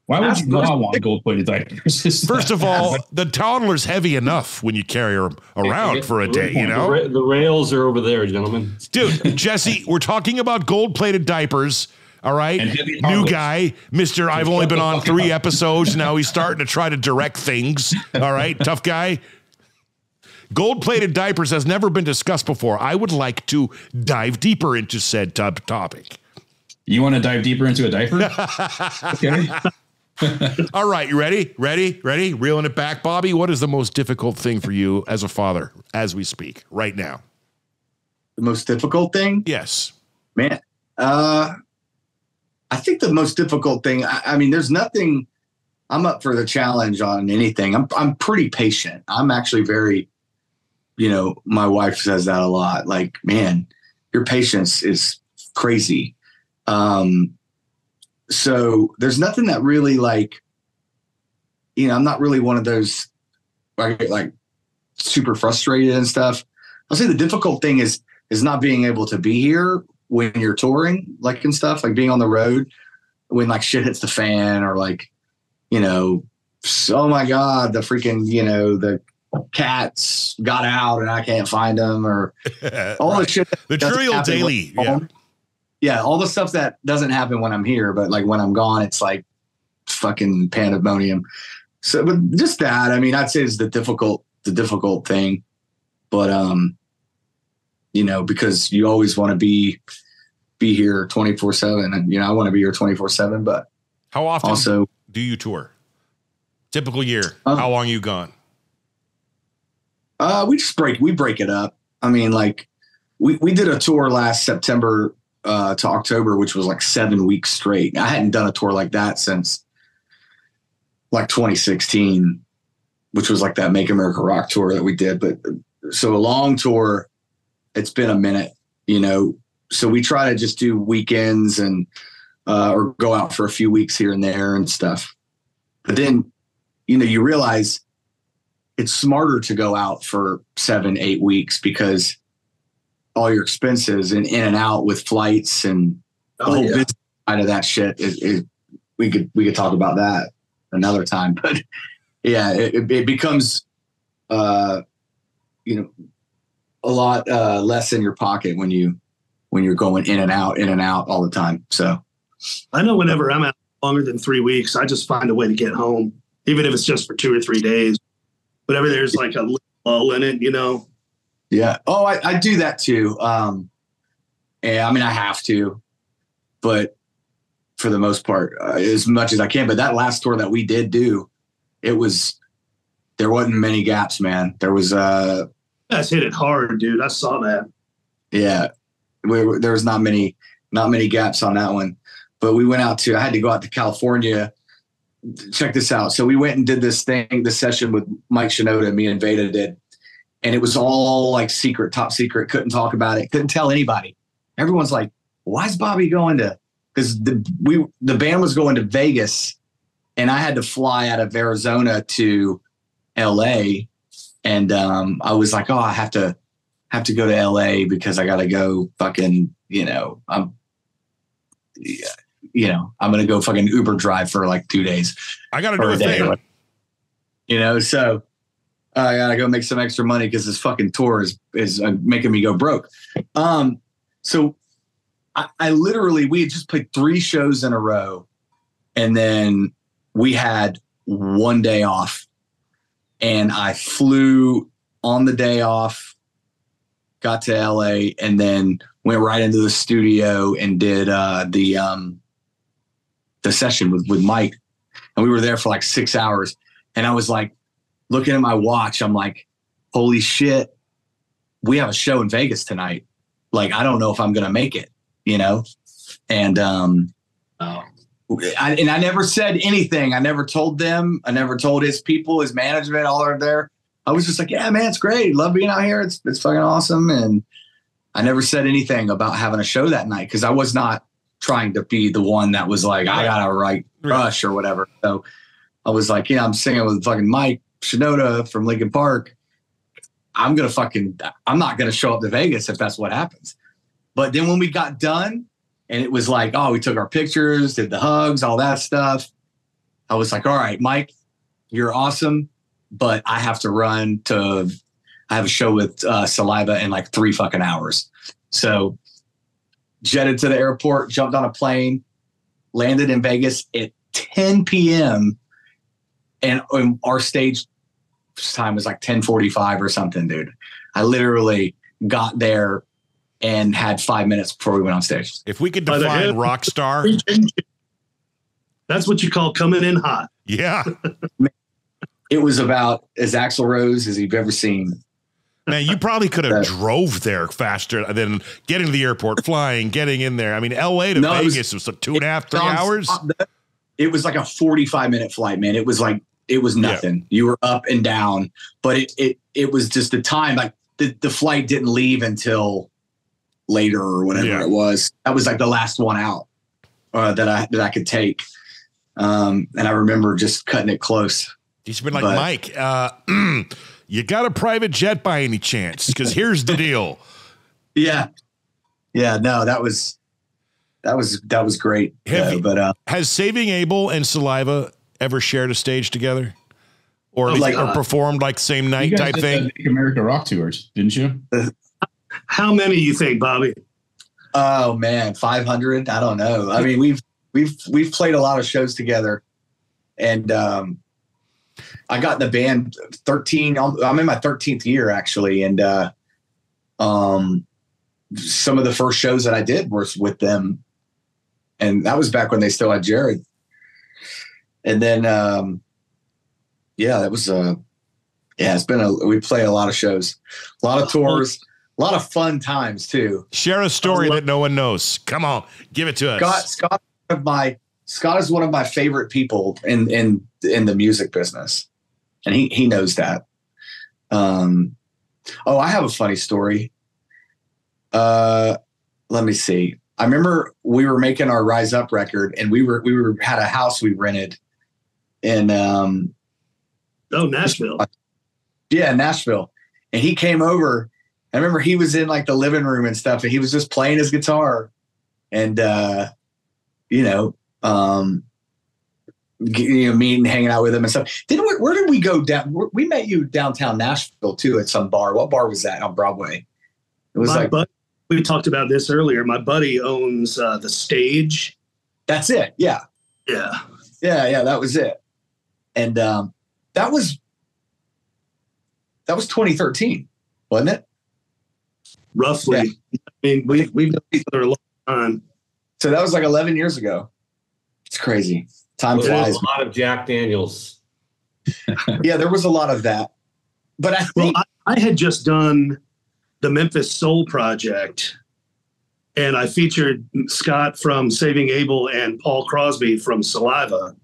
[SPEAKER 5] Why would you not want gold-plated diapers?
[SPEAKER 1] First of all, the toddler's heavy enough when you carry her around for a day,
[SPEAKER 3] The rails are over there, gentlemen.
[SPEAKER 1] Dude, Jesse, we're talking about gold-plated diapers, all right? New guy, Mr. I've only been on 3 episodes. Now he's starting to try to direct things, all right? Tough guy. Gold-plated diapers has never been discussed before. I would like to dive deeper into said topic.
[SPEAKER 5] You want to dive deeper into a diaper? Okay.
[SPEAKER 1] All right, you ready? Ready? Reeling it back, Bobby. What is the most difficult thing for you as a father as we speak right now?
[SPEAKER 2] The most difficult thing?
[SPEAKER 1] Yes.
[SPEAKER 2] Man, I think the most difficult thing, I mean, there's nothing, I'm up for the challenge on anything. I'm pretty patient. I'm actually very, my wife says that a lot. Like, man, your patience is crazy. So there's nothing that really I'm not really one of those like super frustrated and stuff. I'll say the difficult thing is not being able to be here when you're touring, like and stuff, like being on the road when like shit hits the fan or like, oh my God, the freaking, the cats got out and I can't find them or all the shit.
[SPEAKER 1] The Trial Daily.
[SPEAKER 2] Yeah, all the stuff that doesn't happen when I'm here, but like when I'm gone, it's like fucking pandemonium. So, but just that, I mean, I'd say is the difficult thing, but because you always want to be here 24/7, and I want to be here 24/7. But
[SPEAKER 1] how often
[SPEAKER 2] also
[SPEAKER 1] do you tour? Typical year. How long you gone?
[SPEAKER 2] We break it up. I mean, like we did a tour last September to October, which was like 7 weeks straight. I hadn't done a tour like that since like 2016, which was like that Make America Rock tour that we did. But so a long tour, it's been a minute, so we try to just do weekends and or go out for a few weeks here and there and stuff. But then, you realize it's smarter to go out for 7-8 weeks because all your expenses and in and out with flights and the whole business side of that shit we could talk about that another time, but yeah, it becomes, a lot less in your pocket when you're going in and out all the time. So
[SPEAKER 4] I know whenever I'm out longer than 3 weeks, I just find a way to get home, even if it's just for 2 or 3 days, whenever there's like a lull in it,
[SPEAKER 2] Yeah. Oh, I do that too. Yeah, I mean, I have to, but for the most part, as much as I can. But that last tour that we did do, there wasn't many gaps, man. There was
[SPEAKER 4] That's hit it hard, dude. I saw that.
[SPEAKER 2] Yeah, there was not many gaps on that one. But we went out I had to go out to California. Check this out. So we went and did this session with Mike Shinoda, me and Veda did. And it was all like secret, top secret. Couldn't talk about it. Couldn't tell anybody. Everyone's like, why is Bobby going to, because the band was going to Vegas and I had to fly out of Arizona to LA. And I was like, oh, I have to go to LA because I got to go fucking, I'm going to go fucking Uber drive for like 2 days.
[SPEAKER 1] I got to do a thing.
[SPEAKER 2] So I got to go make some extra money because this fucking tour is making me go broke. So I literally, we had just played 3 shows in a row and then we had one day off and I flew on the day off, got to LA and then went right into the studio and did the session with Mike. And we were there for like 6 hours. And I was like, looking at my watch, I'm like, holy shit, we have a show in Vegas tonight. Like, I don't know if I'm going to make it, And I never said anything. I never told them. I never told his people, his management, all are there. I was just like, yeah, man, it's great. Love being out here. It's fucking awesome. And I never said anything about having a show that night because I was not trying to be the one that was like, I got to write Rush or whatever. So I was like, I'm singing with fucking Mike Shinoda from Linkin Park. I'm not going to show up to Vegas if that's what happens. But then when we got done and it was like, oh, we took our pictures, did the hugs, all that stuff. I was like, all right, Mike, you're awesome. But I have to I have a show with Saliva in like 3 fucking hours. So jetted to the airport, jumped on a plane, landed in Vegas at 10 p.m. And our stage time was like 10:45 or something, dude. I literally got there and had 5 minutes before we went on stage.
[SPEAKER 1] If we could define rock star,
[SPEAKER 4] that's what you call coming in hot.
[SPEAKER 1] Yeah.
[SPEAKER 2] It was about as Axl Rose as you've ever seen.
[SPEAKER 1] Man, you probably could have drove there faster than getting to the airport, flying, getting in there. I mean, LA to Vegas was 2.5, 3 hours.
[SPEAKER 2] It was like a 45-minute flight, man. It was nothing. Yeah. You were up and down, but it was just the time. Like the flight didn't leave until later or whatever it was. That was like the last one out that I could take. And I remember just cutting it close.
[SPEAKER 1] He's been like, Mike, you got a private jet by any chance? Because here's the deal.
[SPEAKER 2] Yeah. No, that was great.
[SPEAKER 1] Has Saving Abel and Saliva ever shared a stage together, or or performed like same night type thing?
[SPEAKER 5] Make America Rock tours, didn't you?
[SPEAKER 4] How many you think, Bobby?
[SPEAKER 2] Oh man, 500. I don't know. I mean, we've played a lot of shows together, and I got in the band 13. I'm in my 13th year actually, and some of the first shows that I did were with them, and that was back when they still had Jared. And then, that was it's been we play a lot of shows, a lot of tours, a lot of fun times too.
[SPEAKER 1] Share a story that no one knows. Come on, give it to us.
[SPEAKER 2] Scott is one of my favorite people in the music business, and he knows that. I have a funny story. Let me see. I remember we were making our Rise Up record, and we had a house we rented in
[SPEAKER 4] Nashville.
[SPEAKER 2] Yeah, Nashville. And he came over. I remember he was in like the living room and stuff, and he was just playing his guitar, and meeting, hanging out with him and stuff. Where did we go down? We met you downtown Nashville too at some bar. What bar was that on Broadway? It was
[SPEAKER 4] we talked about this earlier. My buddy owns the Stage.
[SPEAKER 2] That's it. Yeah.
[SPEAKER 4] Yeah.
[SPEAKER 2] That was it. And that was 2013, wasn't it?
[SPEAKER 4] roughly.
[SPEAKER 2] Yeah.
[SPEAKER 4] I mean, we've known each other a long time.
[SPEAKER 2] So that was like 11 years ago. It's crazy. Time flies.
[SPEAKER 3] A lot of Jack Daniels.
[SPEAKER 2] Yeah, there was a lot of that. But I think
[SPEAKER 4] I had just done the Memphis Soul Project, and I featured Scott from Saving Abel and Paul Crosby from Saliva,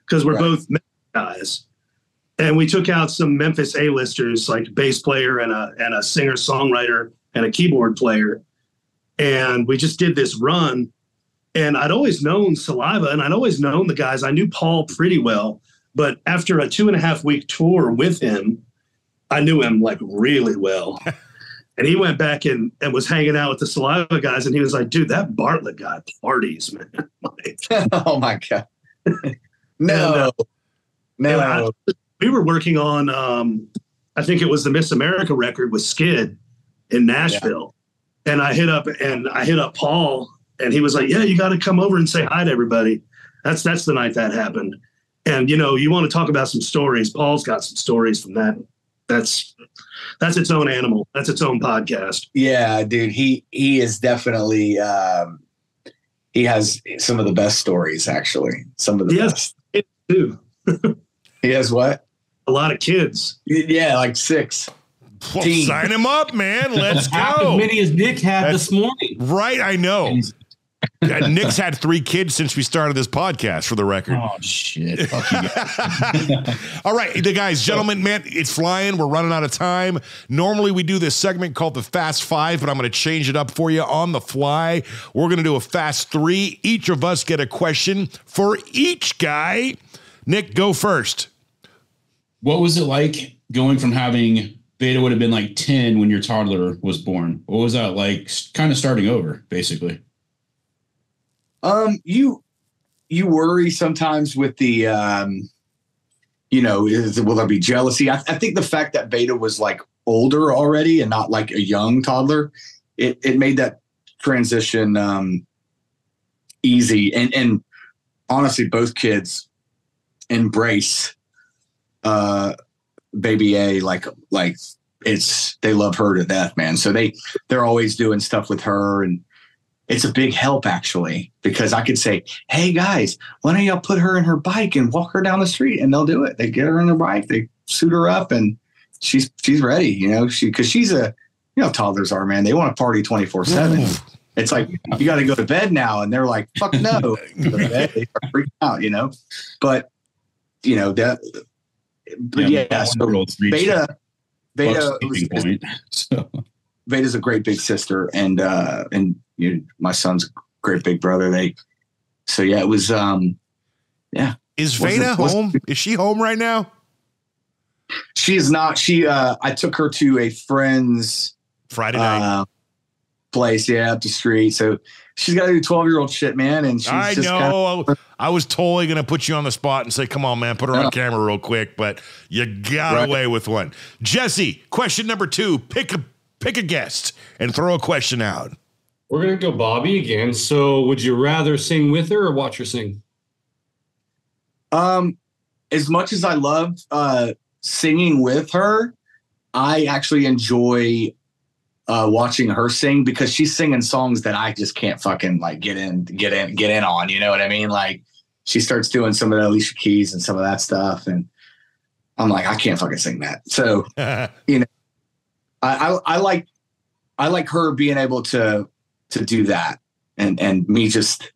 [SPEAKER 4] because we're both Memphis guys. And we took out some Memphis A-listers, like a bass player and a singer-songwriter and a keyboard player. And we just did this run. And I'd always known Saliva, and I'd always known the guys. I knew Paul pretty well. But after a 2.5-week tour with him, I knew him like really well. And he went back and was hanging out with the Saliva guys. And he was like, dude, that Bartlett guy parties, man. Like,
[SPEAKER 2] oh, my God. No.
[SPEAKER 4] We were working on, I think it was the Miss America record with Skid in Nashville. Yeah. And I hit up Paul, and he was like, yeah, you got to come over and say hi to everybody. That's the night that happened. And, you know, you want to talk about some stories. Paul's got some stories from that. That's its own animal. That's its own podcast.
[SPEAKER 2] Yeah, dude, he is definitely, he has some of the best stories, actually. Some of the best.
[SPEAKER 4] Yes, too.
[SPEAKER 2] He has what?
[SPEAKER 4] A lot of kids.
[SPEAKER 2] Yeah, like 6.
[SPEAKER 1] Well, sign him up, man. Let's go.
[SPEAKER 3] Half as many as Nick had this morning.
[SPEAKER 1] Right, I know. Yeah, Nick's had 3 kids since we started this podcast, for the record.
[SPEAKER 5] Oh, shit. Fuck you.
[SPEAKER 1] All right, the guys, gentlemen, man, it's flying. We're running out of time. Normally, we do this segment called the Fast 5, but I'm going to change it up for you on the fly. We're going to do a Fast 3. Each of us get a question for each guy. Nick, go first.
[SPEAKER 5] What was it like going from having Beta would have been like 10 when your toddler was born? What was that like, kind of starting over, basically?
[SPEAKER 2] You worry sometimes with the, will there be jealousy? I think the fact that Beta was like older already and not like a young toddler, it made that transition easy. And honestly, both kids embrace baby A like they love her to death, man. So they're always doing stuff with her, and it's a big help, actually, because I could say, hey guys, why don't y'all put her in her bike and walk her down the street? And they'll do it. They get her in their bike, they suit her up, and she's ready, because she's toddlers are, man. They want to party 24/7. It's like, you got to go to bed now. And they're like, fuck no. They start freaking out, but so Beta's a great big sister, and my son's a great big brother. It was
[SPEAKER 1] Is Veda home? Is she home right now?
[SPEAKER 2] She is not. I took her to a friend's
[SPEAKER 1] Friday night
[SPEAKER 2] place, up the street. So she's got to do 12-year-old shit, man. And she's
[SPEAKER 1] I know. I was totally going to put you on the spot and say, come on, man, put her on camera real quick, but you got away with one. Jesse, question number 2, pick a guest and throw a question out.
[SPEAKER 3] We're going to go Bobby again. So would you rather sing with her or watch her sing?
[SPEAKER 2] As much as I love singing with her, I actually enjoy watching her sing, because she's singing songs that I just can't fucking like get in on. You know what I mean? Like, she starts doing some of the Alicia Keys and some of that stuff, and I'm like, I can't fucking sing that. So, I like her being able to do that, and me just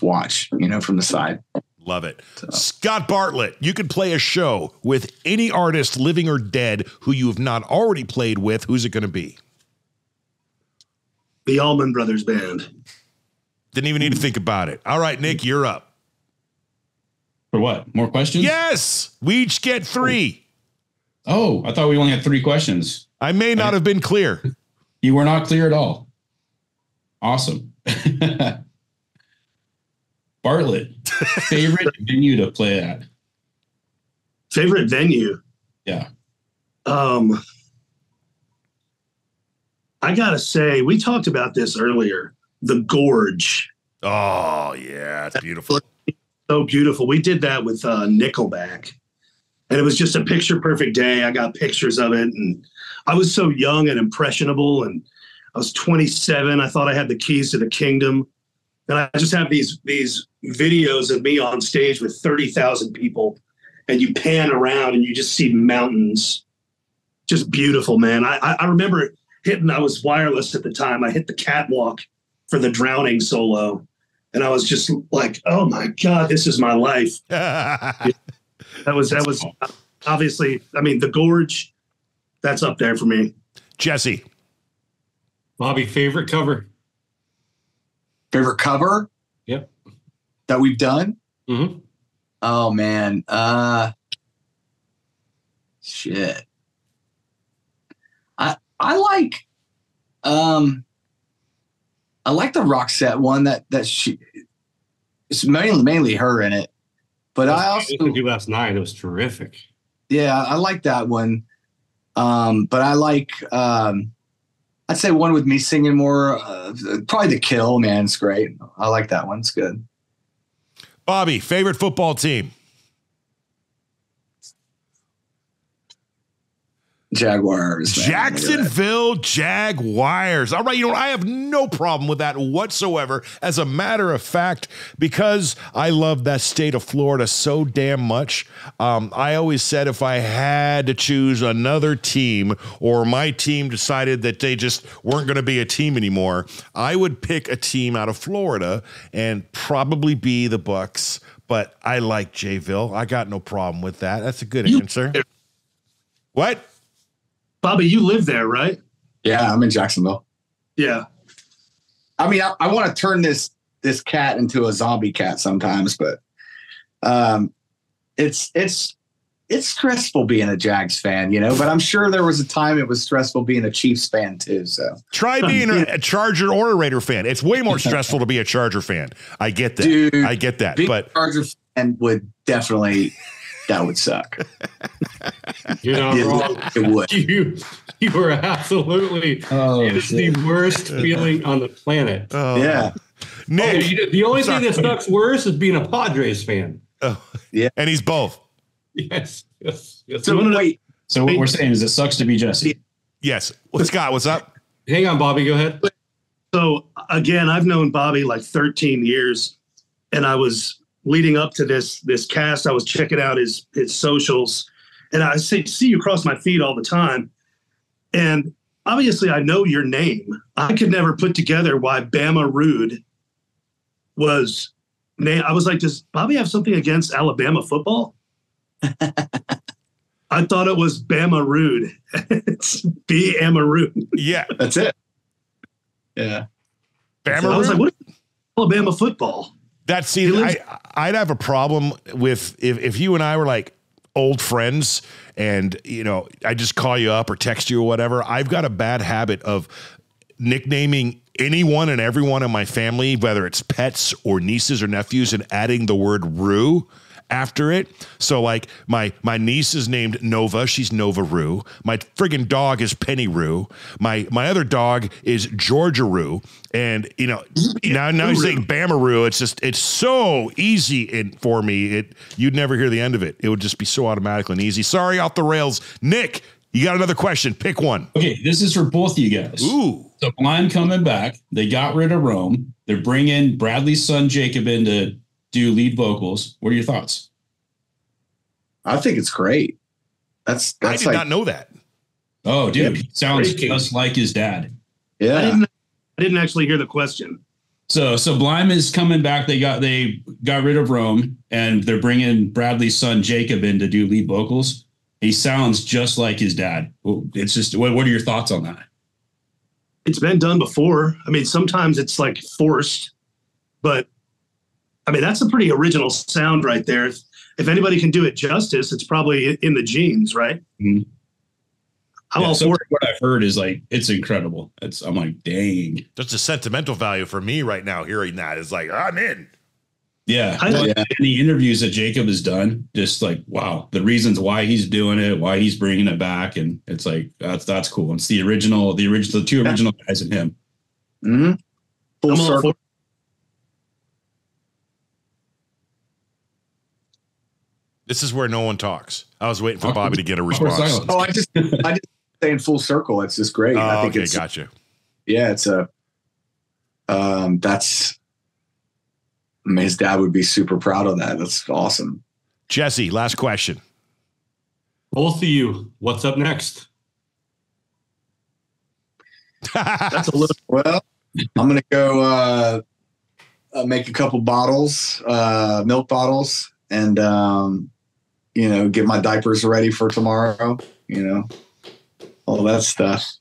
[SPEAKER 2] watch, from the side.
[SPEAKER 1] Love it. So. Scott Bartlett, you could play a show with any artist, living or dead, who you have not already played with. Who's it going to be?
[SPEAKER 4] The Allman Brothers Band.
[SPEAKER 1] Didn't even need to think about it. All right, Nick, you're up.
[SPEAKER 5] For what? More questions?
[SPEAKER 1] Yes. We each get 3.
[SPEAKER 5] Oh, I thought we only had 3 questions.
[SPEAKER 1] I may not have been clear.
[SPEAKER 5] You were not clear at all. Awesome. Bartlett, favorite venue to play at?
[SPEAKER 4] Favorite venue?
[SPEAKER 5] Yeah.
[SPEAKER 4] I gotta say, we talked about this earlier. The Gorge.
[SPEAKER 1] Oh yeah, it's beautiful.
[SPEAKER 4] So beautiful. We did that with Nickelback, and it was just a picture perfect day. I got pictures of it, and I was so young and impressionable, and I was 27. I thought I had the keys to the kingdom. And I just have these videos of me on stage with 30,000 people, and you pan around and you just see mountains. Just beautiful, man. I remember I was wireless at the time. I hit the catwalk for the Drowning solo. And I was just like, oh my God, this is my life. That was obviously, I mean, the Gorge, that's up there for me.
[SPEAKER 1] Jesse.
[SPEAKER 3] Bobby, favorite cover?
[SPEAKER 2] Favorite cover?
[SPEAKER 3] Yep.
[SPEAKER 2] That we've done?
[SPEAKER 3] Mm-hmm.
[SPEAKER 2] Oh man. Shit. I like the Roxette one that she, it's mainly her in it, but I also
[SPEAKER 3] do last night. It was terrific.
[SPEAKER 2] Yeah, I like that one. But I like I'd say one with me singing more. Probably The Kill, man. It's great. I like that one. It's good.
[SPEAKER 1] Bobby, favorite football team?
[SPEAKER 2] Jaguars. Man.
[SPEAKER 1] Jacksonville Jaguars. All right, I have no problem with that whatsoever. As a matter of fact, because I love that state of Florida so damn much, I always said if I had to choose another team, or my team decided that they just weren't going to be a team anymore, I would pick a team out of Florida and probably be the Bucks. But I like Jayville. I got no problem with that. That's a good answer. What?
[SPEAKER 4] Bobby, you live there, right?
[SPEAKER 2] Yeah, I'm in Jacksonville.
[SPEAKER 4] Yeah.
[SPEAKER 2] I mean, I want to turn this cat into a zombie cat sometimes, but it's stressful being a Jags fan, but I'm sure there was a time it was stressful being a Chiefs fan too. So
[SPEAKER 1] try being a Charger or a Raider fan. It's way more stressful to be a Charger fan. I get that.
[SPEAKER 2] Dude,
[SPEAKER 1] I get that. But
[SPEAKER 2] Charger fan would definitely, that would suck.
[SPEAKER 3] You're not wrong.
[SPEAKER 2] It would.
[SPEAKER 3] You were absolutely. It is the worst feeling on the planet.
[SPEAKER 1] Oh.
[SPEAKER 2] Yeah.
[SPEAKER 1] Nick,
[SPEAKER 3] the only thing that sucks worse is being a Padres fan.
[SPEAKER 1] Oh, yeah. And he's both.
[SPEAKER 3] Yes.
[SPEAKER 2] So wait.
[SPEAKER 5] So what we're saying is it sucks to be Jesse.
[SPEAKER 1] Yes. Scott, what's up?
[SPEAKER 3] Hang on, Bobby. Go ahead.
[SPEAKER 4] So again, I've known Bobby like 13 years, and I was leading up to this cast. I was checking out his socials, and I see you cross my feed all the time. And obviously I know your name. I could never put together why Bama Rude was named. I was like, does Bobby have something against Alabama football? I thought it was Bama Rude. It's B Amaru.
[SPEAKER 1] Yeah.
[SPEAKER 2] That's it. Yeah.
[SPEAKER 1] Bama
[SPEAKER 4] I was
[SPEAKER 1] Rude?
[SPEAKER 4] like, what is Alabama football?
[SPEAKER 1] That scene, I'd have a problem with if you and I were like old friends and, I just call you up or text you or whatever. I've got a bad habit of nicknaming anyone and everyone in my family, whether it's pets or nieces or nephews, and adding the word Rue after it. So like my niece is named Nova. She's Nova Rue. My friggin' dog is Penny Rue. My other dog is Georgia Rue. And now he's saying Bamaroo. It's so easy for me. You'd never hear the end of it. It would just be so automatic and easy. Sorry, off the rails. Nick, you got another question. Pick one.
[SPEAKER 5] Okay, this is for both of you guys.
[SPEAKER 1] Ooh.
[SPEAKER 5] So Blind coming back. They got rid of Rome. They're bringing Bradley's son Jacob in to do lead vocals. What are your thoughts?
[SPEAKER 2] I think it's great. That's
[SPEAKER 1] I did not know that.
[SPEAKER 5] Oh, dude, he sounds just like his dad.
[SPEAKER 2] Yeah.
[SPEAKER 4] I didn't actually hear the question.
[SPEAKER 5] So Blime is coming back. They got rid of Rome, and they're bringing Bradley's son Jacob in to do lead vocals. He sounds just like his dad. It's just, what are your thoughts on that?
[SPEAKER 4] It's been done before. I mean, sometimes it's like forced, but I mean, that's a pretty original sound right there. If anybody can do it justice, it's probably in the genes, right?
[SPEAKER 5] Mm-hmm.
[SPEAKER 4] What
[SPEAKER 5] I've heard is like, it's incredible. I'm like, dang.
[SPEAKER 1] That's a sentimental value for me right now. Hearing that is like, I'm in.
[SPEAKER 5] Yeah. Any interviews that Jacob has done, just like, wow, the reasons why he's doing it, why he's bringing it back. And it's like, that's cool. It's the two original guys and him.
[SPEAKER 2] Mm-hmm. Full circle.
[SPEAKER 1] This is where no one talks. I was waiting for Bobby to get a response.
[SPEAKER 2] Oh, I just saying full circle. It's just great. I think
[SPEAKER 1] gotcha.
[SPEAKER 2] yeah, it's his dad would be super proud of that. That's awesome.
[SPEAKER 1] Jesse, last question.
[SPEAKER 3] Both of you, what's up next?
[SPEAKER 4] That's a little.
[SPEAKER 2] Well, I'm going to go make a couple bottles, milk bottles, and, get my diapers ready for tomorrow, all that stuff.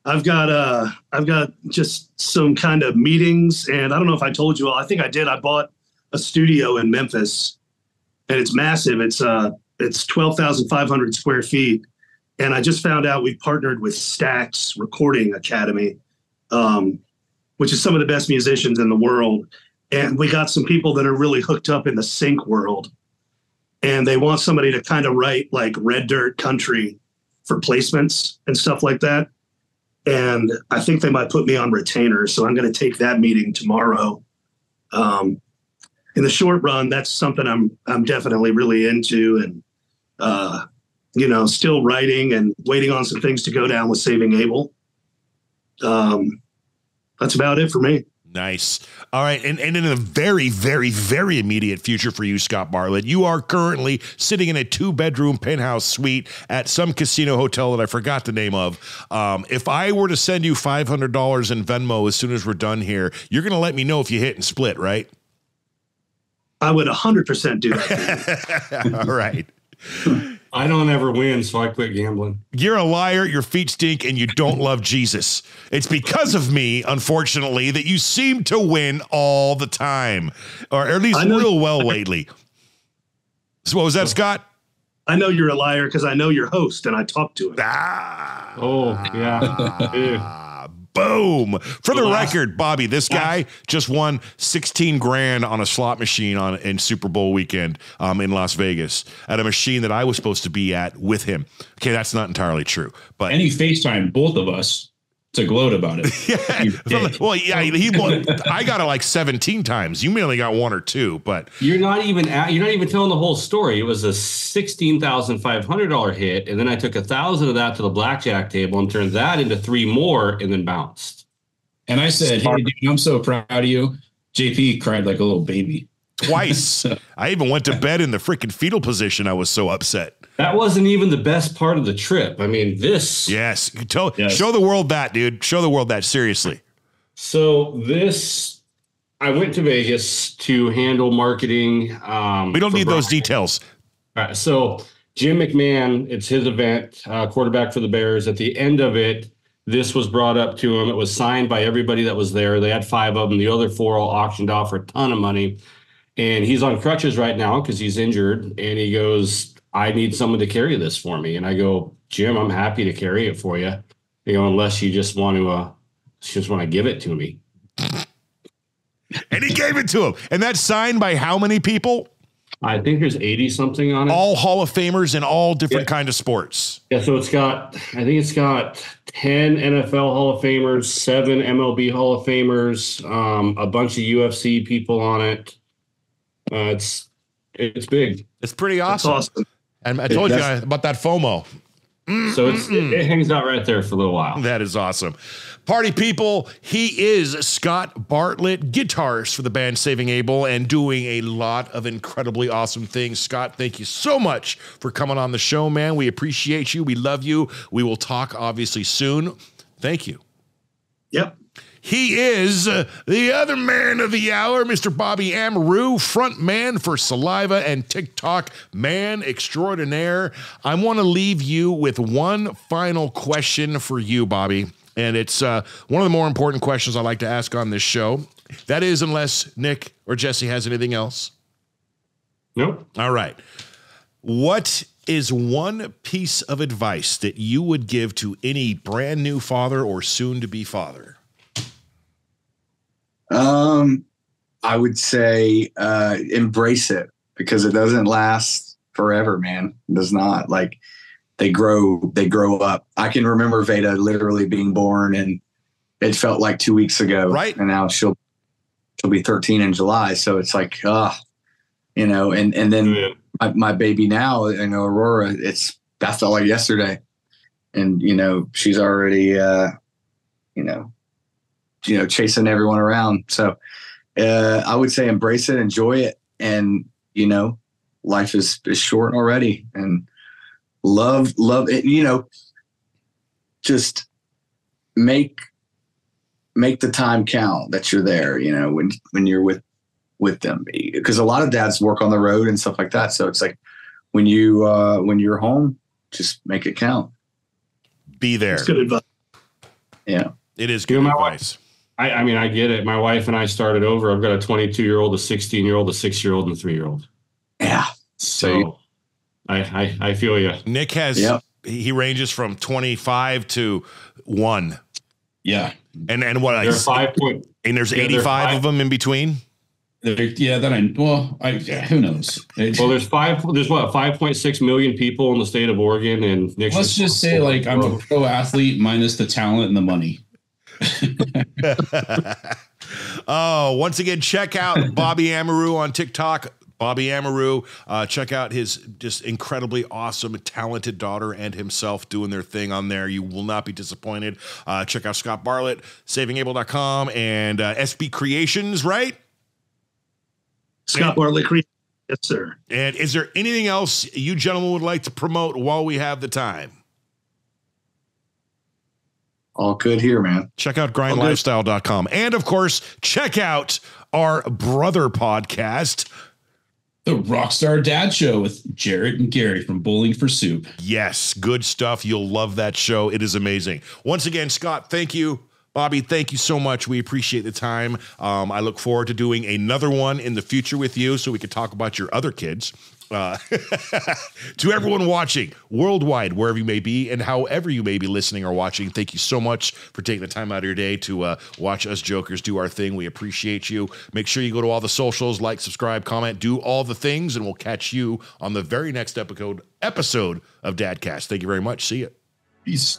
[SPEAKER 4] I've got just some kind of meetings, and I don't know if I told you all. I think I did. I bought a studio in Memphis, and it's massive. It's 12,500 square feet. And I just found out we partnered with Stax Recording Academy, which is some of the best musicians in the world. And we got some people that are really hooked up in the sync world. And they want somebody to kind of write like Red Dirt Country for placements and stuff like that. And I think they might put me on retainer. So I'm going to take that meeting tomorrow. In the short run, that's something I'm definitely really into. And, still writing and waiting on some things to go down with Saving Abel. That's about it for me.
[SPEAKER 1] Nice. All right. And in a very, very, very immediate future for you, Scott Bartlett, you are currently sitting in a 2-bedroom penthouse suite at some casino hotel that I forgot the name of. If I were to send you $500 in Venmo as soon as we're done here, you're going to let me know if you hit and split, right?
[SPEAKER 4] I would 100% do that.
[SPEAKER 1] All right.
[SPEAKER 3] I don't ever win, so I quit gambling.
[SPEAKER 1] You're a liar, your feet stink, and you don't love Jesus. It's because of me, unfortunately, that you seem to win all the time, or at least real well lately. So what was that, Scott?
[SPEAKER 4] I know you're a liar because I know your host, and I talked to him.
[SPEAKER 3] Yeah.
[SPEAKER 1] Boom. For the record, Bobby, this guy just won $16,000 on a slot machine in Super Bowl weekend in Las Vegas at a machine that I was supposed to be at with him. Okay, that's not entirely true. But
[SPEAKER 5] and he FaceTimed both of us to gloat about it.
[SPEAKER 1] Yeah. Well, yeah, he won. I got it like 17 times. You mainly got 1 or 2, but
[SPEAKER 3] you're not even telling the whole story. It was a $16,500 hit, and then I took $1,000 of that to the blackjack table and turned that into 3 more, and then bounced.
[SPEAKER 5] And I said, "Hey, dude, I'm so proud of you." JP cried like a little baby
[SPEAKER 1] twice. I even went to bed in the freaking fetal position. I was so upset.
[SPEAKER 3] That wasn't even the best part of the trip. I mean, this.
[SPEAKER 1] Yes. Show the world that, dude. Show the world that. Seriously.
[SPEAKER 3] So I went to Vegas to handle marketing.
[SPEAKER 1] We don't need those details.
[SPEAKER 3] All right. So Jim McMahon, it's his event, quarterback for the Bears. At the end of it, this was brought up to him. It was signed by everybody that was there. They had 5 of them. The other 4 all auctioned off for a ton of money. And he's on crutches right now because he's injured. And he goes, "I need someone to carry this for me." And I go, "Jim, I'm happy to carry it for you. Unless you just want to give it to me."
[SPEAKER 1] And he gave it to him. And that's signed by how many people?
[SPEAKER 3] I think there's 80 something on it.
[SPEAKER 1] All Hall of Famers in all different kind of sports.
[SPEAKER 3] Yeah. So it's got 10 NFL Hall of Famers, 7 MLB Hall of Famers, a bunch of UFC people on it. It's big.
[SPEAKER 1] It's pretty awesome.
[SPEAKER 4] That's awesome.
[SPEAKER 1] And I told you about that FOMO.
[SPEAKER 3] So it hangs out right there for a little while.
[SPEAKER 1] That is awesome. Party people, he is Scott Bartlett, guitarist for the band Saving Abel and doing a lot of incredibly awesome things. Scott, thank you so much for coming on the show, man. We appreciate you. We love you. We will talk obviously soon. Thank you.
[SPEAKER 4] Yep.
[SPEAKER 1] He is the other man of the hour, Mr. Bobby Amaru, front man for Saliva and TikTok man extraordinaire. I want to leave you with one final question for you, Bobby. And it's one of the more important questions I like to ask on this show. That is, unless Nick or Jesse has anything else.
[SPEAKER 3] Nope.
[SPEAKER 1] All right. What is one piece of advice that you would give to any brand new father or soon to be father?
[SPEAKER 2] I would say embrace it, because it doesn't last forever, man. It does not. Like, they grow up. I can remember Veda literally being born, and it felt like 2 weeks ago.
[SPEAKER 1] Right.
[SPEAKER 2] And now she'll be 13 in July. So it's like, and then my baby now, Aurora, that felt like yesterday. and she's already chasing everyone around. So I would say embrace it, enjoy it, and life is short already, and love it. Just make the time count that you're there. When you're with them, because a lot of dads work on the road and stuff like that. So it's like when you're home, just make it count.
[SPEAKER 1] Be there.
[SPEAKER 4] That's good advice.
[SPEAKER 2] Yeah,
[SPEAKER 1] it is good advice.
[SPEAKER 3] I mean, I get it. My wife and I started over. I've got a 22-year-old, a 16-year-old, a 6-year-old, and a 3-year-old.
[SPEAKER 2] Yeah.
[SPEAKER 3] So I feel you.
[SPEAKER 1] Nick has, he ranges from 25 to 1.
[SPEAKER 5] Yeah.
[SPEAKER 1] And what?
[SPEAKER 3] There's 5 point.
[SPEAKER 1] And there's 85 of them in between.
[SPEAKER 5] Who knows?
[SPEAKER 3] Well, there's 5.6 million people in the state of Oregon, and Nick's
[SPEAKER 5] let's just say like I'm a pro athlete minus the talent and the money.
[SPEAKER 1] Oh, once again, check out Bobby Amaru on TikTok. Bobby Amaru, check out his just incredibly awesome, talented daughter and himself doing their thing on there. You will not be disappointed. Check out Scott Bartlett, savingabel.com, and SB Creations, right?
[SPEAKER 4] Scott Bartlett Creations, yes, sir.
[SPEAKER 1] And is there anything else you gentlemen would like to promote while we have the time?
[SPEAKER 2] All good here, man.
[SPEAKER 1] Check out grindlifestyle.com. And, of course, check out our brother podcast,
[SPEAKER 5] The Rockstar Dad Show with Jarrett and Gary from Bowling for Soup.
[SPEAKER 1] Yes, good stuff. You'll love that show. It is amazing. Once again, Scott, thank you. Bobby, thank you so much. We appreciate the time. I look forward to doing another one in the future with you so we can talk about your other kids. To everyone watching worldwide, wherever you may be and however you may be listening or watching, thank you so much for taking the time out of your day to watch us jokers do our thing. We appreciate you. Make sure you go to all the socials, like, subscribe, comment, do all the things, and we'll catch you on the very next episode of Dadcast. Thank you very much. See you.
[SPEAKER 5] Peace.